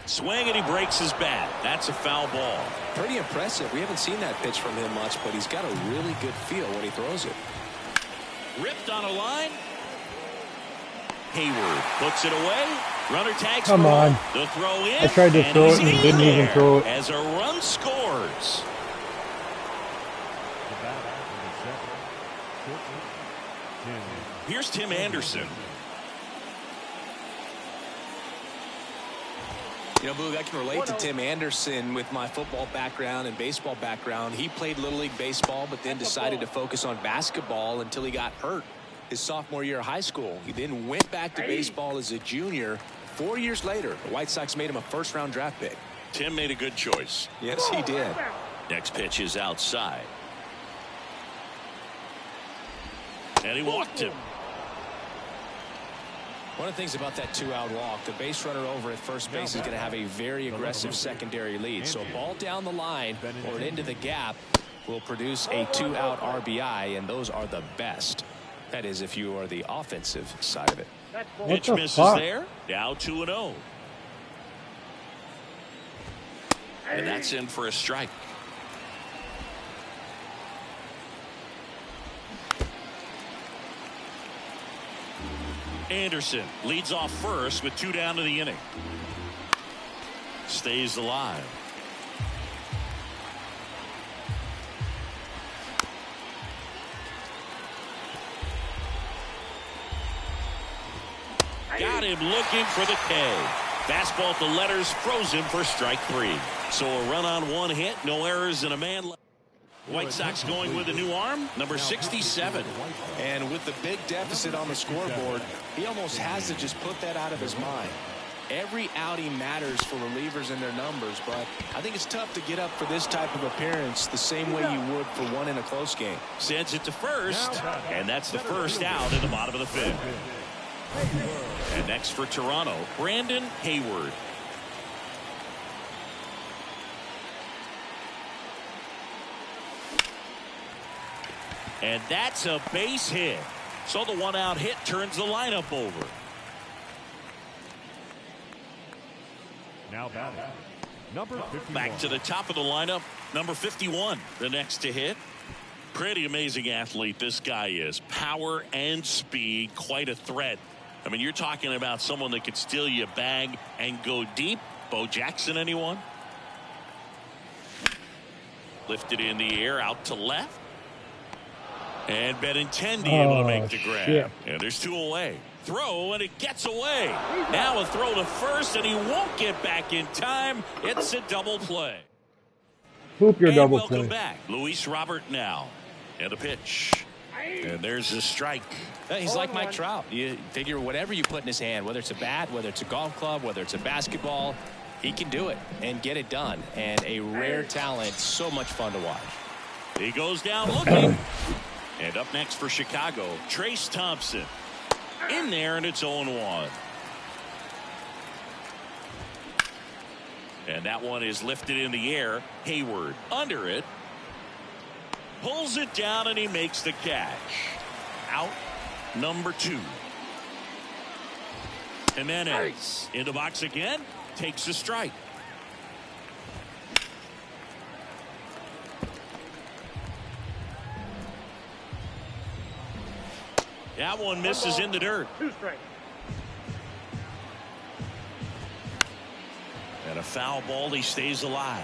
Swing, and he breaks his bat. That's a foul ball. Pretty impressive. We haven't seen that pitch from him much, but he's got a really good feel when he throws it. Ripped on a line. Hayward puts it away. Runner tags. Come on. The throw in. I tried to throw it and he didn't even throw it. As a run scores. Here's Tim Anderson. You know, Boog, I can relate to Tim Anderson with my football background and baseball background. He played Little League Baseball, but then decided to focus on basketball until he got hurt his sophomore year of high school. He then went back to baseball as a junior. 4 years later, the White Sox made him a first-round draft pick. Tim made a good choice. Yes, he did. Next pitch is outside. And he walked him. One of the things about that 2-out walk, the base runner over at first base is going to have a very aggressive secondary lead. So a ball down the line or into the gap will produce a 2-out RBI, and those are the best. That is, if you are the offensive side of it. Pitch misses there. Now 2-0. And that's in for a strike. Anderson leads off first with 2 down to the inning. Stays alive. Got him looking for the K. Fastball at the letters, froze him for strike 3. So a run on 1 hit, no errors, and a man left. White Sox going with a new arm, number 67. And with the big deficit on the scoreboard, he almost has to just put that out of his mind. Every outing matters for relievers and their numbers, but I think it's tough to get up for this type of appearance the same way you would for one in a close game. Sends it to first, and that's the first out in the bottom of the 5th. And next for Toronto, Brandon Hayward. And that's a base hit. So the 1-out hit turns the lineup over. Now batting, number 51. Back to the top of the lineup, number 51, the next to hit. Pretty amazing athlete this guy is. Power and speed, quite a threat. I mean, you're talking about someone that could steal you a bag and go deep. Bo Jackson, anyone? Lifted in the air, out to left. And Benintendi able to make the grab. Shit. And there's 2 away. Throw, and it gets away. Now a throw to first, and he won't get back in time. It's a double play. Hoop your And double welcome play. back, Luis Robert now. And a pitch. And there's a strike. He's like Mike Trout. You figure whatever you put in his hand, whether it's a bat, whether it's a golf club, whether it's a basketball, he can do it and get it done. And a rare talent, so much fun to watch. He goes down looking. And up next for Chicago, Trace Thompson. In there, and it's 0-1. And that one is lifted in the air. Hayward under it. Pulls it down, and he makes the catch. Out number 2. Jimenez in the box again. Takes a strike. That one misses in the dirt. 2 strikes. And a foul ball. He stays alive.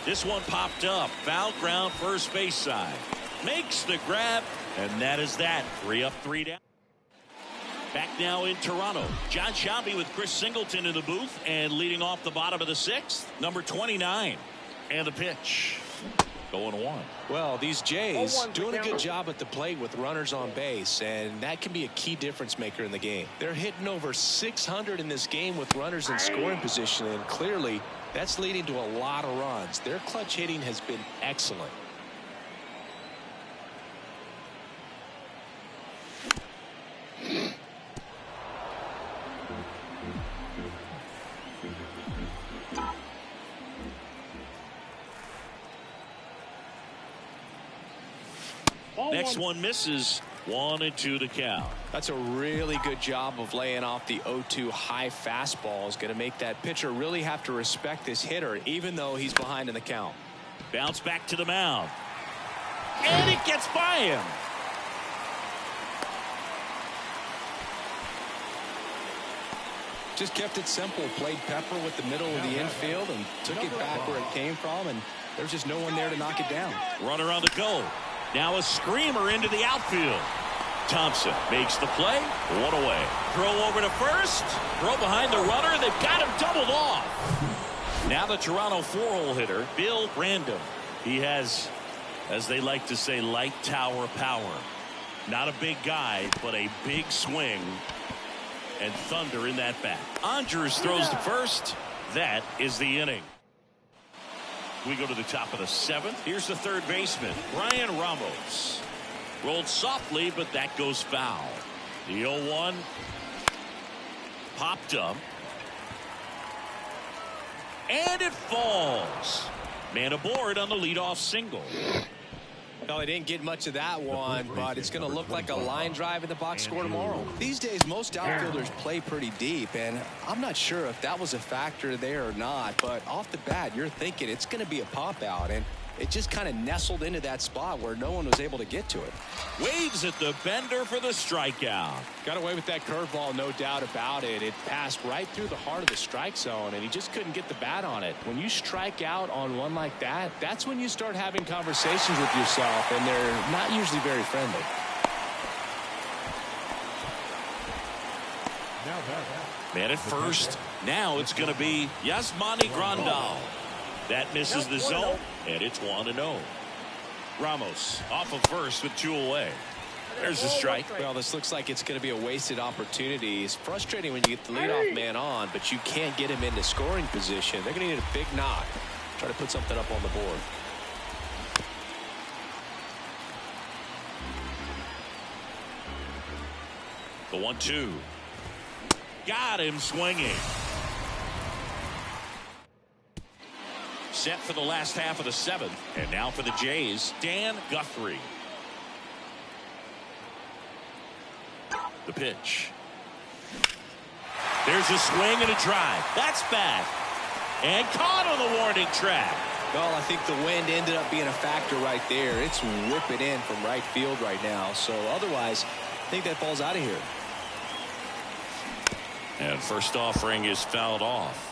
This one popped up. Foul ground, first base side. Makes the grab, and that is that. 3 up, 3 down. Back now in Toronto. John Shelby with Chris Singleton in the booth, and leading off the bottom of the 6th, number 29. And the pitch. 0-1. Well, these Jays doing a good job at the plate with runners on base, and that can be a key difference maker in the game. They're hitting over 600 in this game with runners in scoring position, and clearly that's leading to a lot of runs. Their clutch hitting has been excellent. Next one misses. 1-2 to count. That's a really good job of laying off the 0-2 high fastball. Is going to make that pitcher really have to respect this hitter, even though he's behind in the count. Bounce back to the mound. And it gets by him. Just kept it simple. Played pepper with the middle of the infield and took it back where it came from, and there's just no one there to knock it down. Runner on the go. Now a screamer into the outfield. Thompson makes the play. 1 away. Throw over to first. Throw behind the runner. They've got him doubled off. Now the Toronto 4-hole hitter, Bill Random. He has, as they like to say, light tower power. Not a big guy, but a big swing. And thunder in that bat. Andrews throws to first. That is the inning. We go to the top of the 7th. Here's the third baseman, Brian Ramos. Rolled softly, but that goes foul. The 0-1 popped up. And it falls. Man aboard on the leadoff single. Well, they didn't get much of that one, but it's going to look like a line drive in the box score tomorrow. These days, most outfielders play pretty deep, and I'm not sure if that was a factor there or not, but off the bat, you're thinking it's going to be a pop out, and it just kind of nestled into that spot where no one was able to get to it. Waves at the bender for the strikeout. Got away with that curveball, no doubt about it. It passed right through the heart of the strike zone, and he just couldn't get the bat on it. When you strike out on one like that, that's when you start having conversations with yourself, and they're not usually very friendly. Man at first. Now it's going to be Yasmani Grandal. That misses the zone, and it's 1-0. Ramos off of first with 2 away. There's the strike. Well, this looks like it's going to be a wasted opportunity. It's frustrating when you get the leadoff man on, but you can't get him into scoring position. They're going to need a big knock. Try to put something up on the board. The 1-2. Got him swinging. Set for the last half of the 7th. And now for the Jays, Dan Guthrie. The pitch. There's a swing and a drive. That's back. And caught on the warning track. Well, I think the wind ended up being a factor right there. It's whipping in from right field right now. So otherwise, I think that ball's out of here. And first offering is fouled off.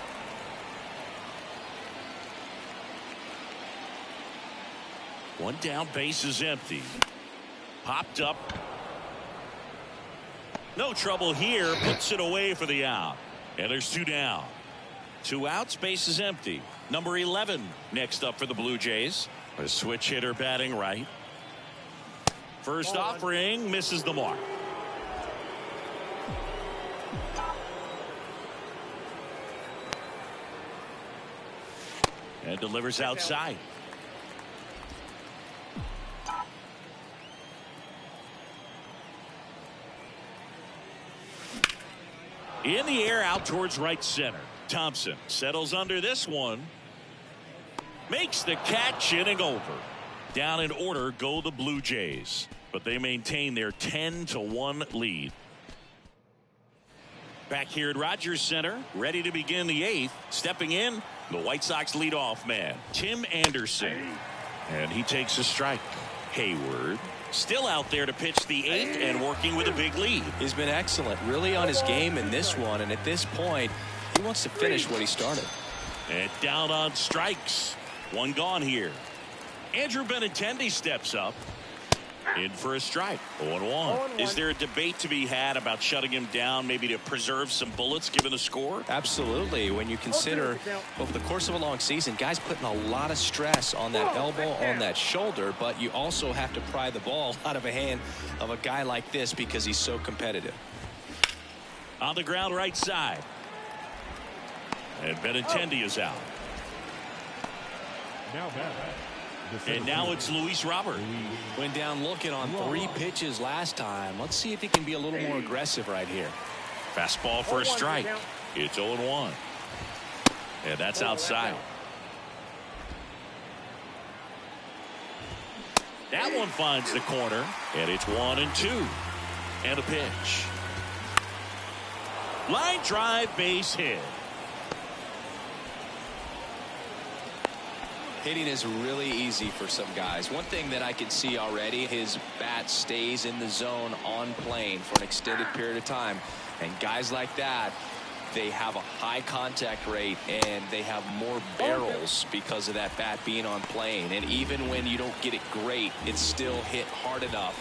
One down, base is empty. Popped up. No trouble here. Puts it away for the out. And there's 2 down. 2 outs, base is empty. Number 11 next up for the Blue Jays. A switch hitter batting right. First offering misses the mark. And delivers outside. In the air out towards right center. Thompson settles under this one. Makes the catch, inning over. Down in order go the Blue Jays, but they maintain their 10-1 lead. Back here at Rogers Center, ready to begin the 8th. Stepping in, the White Sox leadoff man, Tim Anderson. And he takes a strike. Hayward still out there to pitch the 8th and working with a big lead. He's been excellent, really on his game in this one, and at this point he wants to finish what he started. And down on strikes. 1 gone here. Andrew Benintendi steps up. In for a strike. 0-1. Is there a debate to be had about shutting him down, maybe to preserve some bullets given the score? Absolutely. When you consider over the course of a long season, guys putting a lot of stress on that elbow, on that shoulder, but you also have to pry the ball out of a hand of a guy like this because he's so competitive. On the ground right side. And Benintendi is out. And now it's Luis Robert. Went down looking on 3 pitches last time. Let's see if he can be a little more aggressive right here. Fastball for a strike. It's 0-1. And that's outside. That one finds the corner. And it's 1-2. And a pitch. Line drive, base hit. Hitting is really easy for some guys. One thing that I can see already, his bat stays in the zone on plane for an extended period of time. And guys like that, they have a high contact rate and they have more barrels because of that bat being on plane. And even when you don't get it great, it's still hit hard enough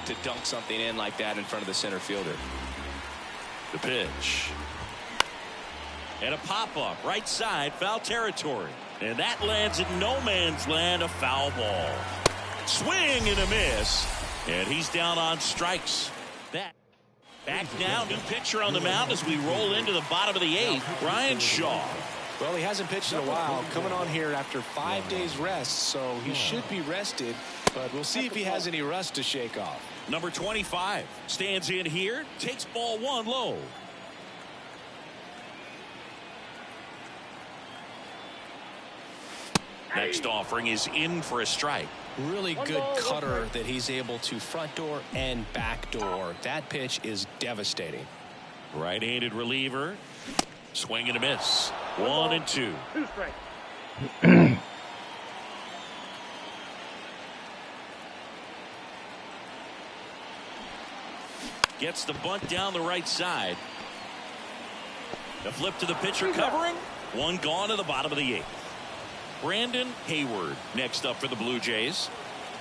to dunk something in like that in front of the center fielder. The pitch. And a pop-up right side, foul territory. And that lands in no man's land, a foul ball. Swing and a miss. And he's down on strikes. Back now, new pitcher on the mound as we roll into the bottom of the 8th, Brian Shaw. Well, he hasn't pitched in a while, coming on here after 5 days rest, so he should be rested, but we'll see if he has any rust to shake off. Number 25 stands in here, takes ball 1 low. Next offering is in for a strike. Really good cutter that he's able to front door and back door. That pitch is devastating. Right-handed reliever. Swing and a miss. 1-2. Gets the bunt down the right side. The flip to the pitcher covering. One gone to the bottom of the 8th. Brandon Hayward next up for the Blue Jays.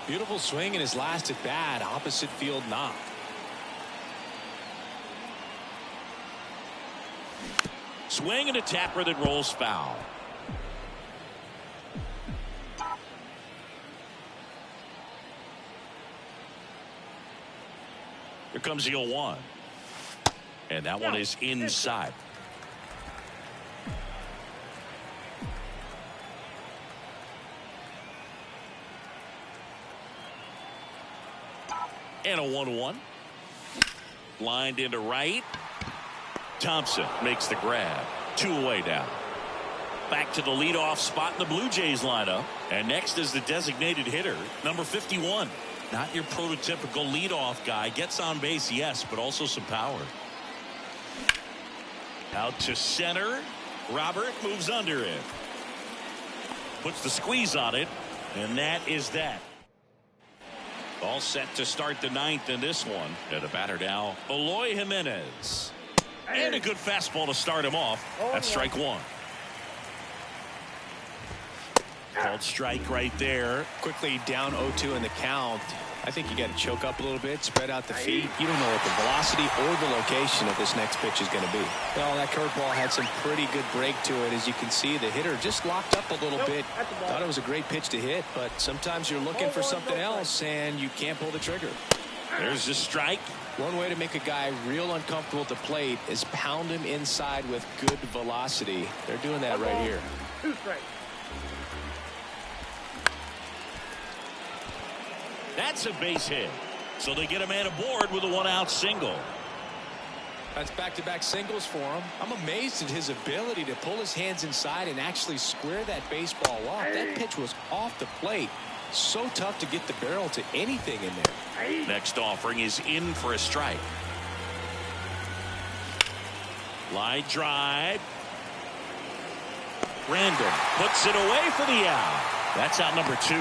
Beautiful swing in his last at bat. Opposite field knock. Swing and a tapper that rolls foul. Here comes the 0-1. And that one is inside. And a 1-1. Lined into right. Thompson makes the grab. 2 away now. Back to the leadoff spot in the Blue Jays lineup. And next is the designated hitter, number 51. Not your prototypical leadoff guy. Gets on base, yes, but also some power. Out to center. Robert moves under it. Puts the squeeze on it. And that is that. All set to start the 9th in this one. And a batter now, Eloy Jimenez. And a good fastball to start him off. That's strike 1. Called strike right there. Quickly down 0-2 in the count. I think you got to choke up a little bit, spread out the feet. You don't know what the velocity or the location of this next pitch is going to be. Well, that curveball had some pretty good break to it. As you can see, the hitter just locked up a little bit. Thought it was a great pitch to hit, but sometimes you're looking for something else and you can't pull the trigger. There's the strike. One way to make a guy real uncomfortable at the plate is pound him inside with good velocity. They're doing that right here. 2 strikes. That's a base hit. So they get a man aboard with a 1-out single. That's back-to-back singles for him. I'm amazed at his ability to pull his hands inside and actually square that baseball off. That pitch was off the plate. So tough to get the barrel to anything in there. Next offering is in for a strike. Line drive. Random puts it away for the out. That's out number 2.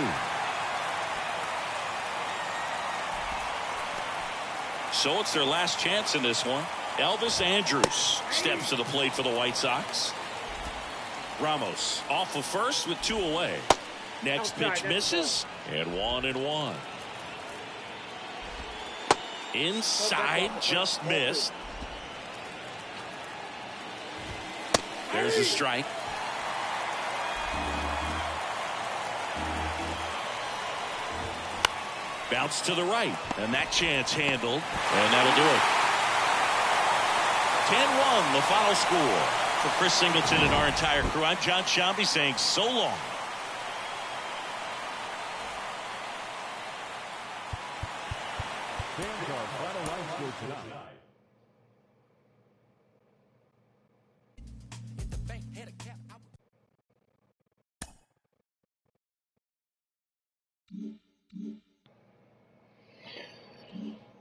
So it's their last chance in this one. Elvis Andrus steps to the plate for the White Sox. Ramos off of first with 2 away. Next pitch misses, and 1-1. Inside, just missed. There's a strike. Bounce to the right, and that chance handled, and that'll do it. 10-1, the final score. For Chris Singleton and our entire crew, I'm John Shambi saying so long. Fans are finalized for tonight.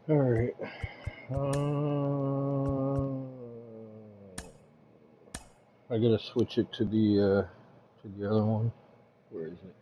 All right. I gotta switch it to the other one. Where is it?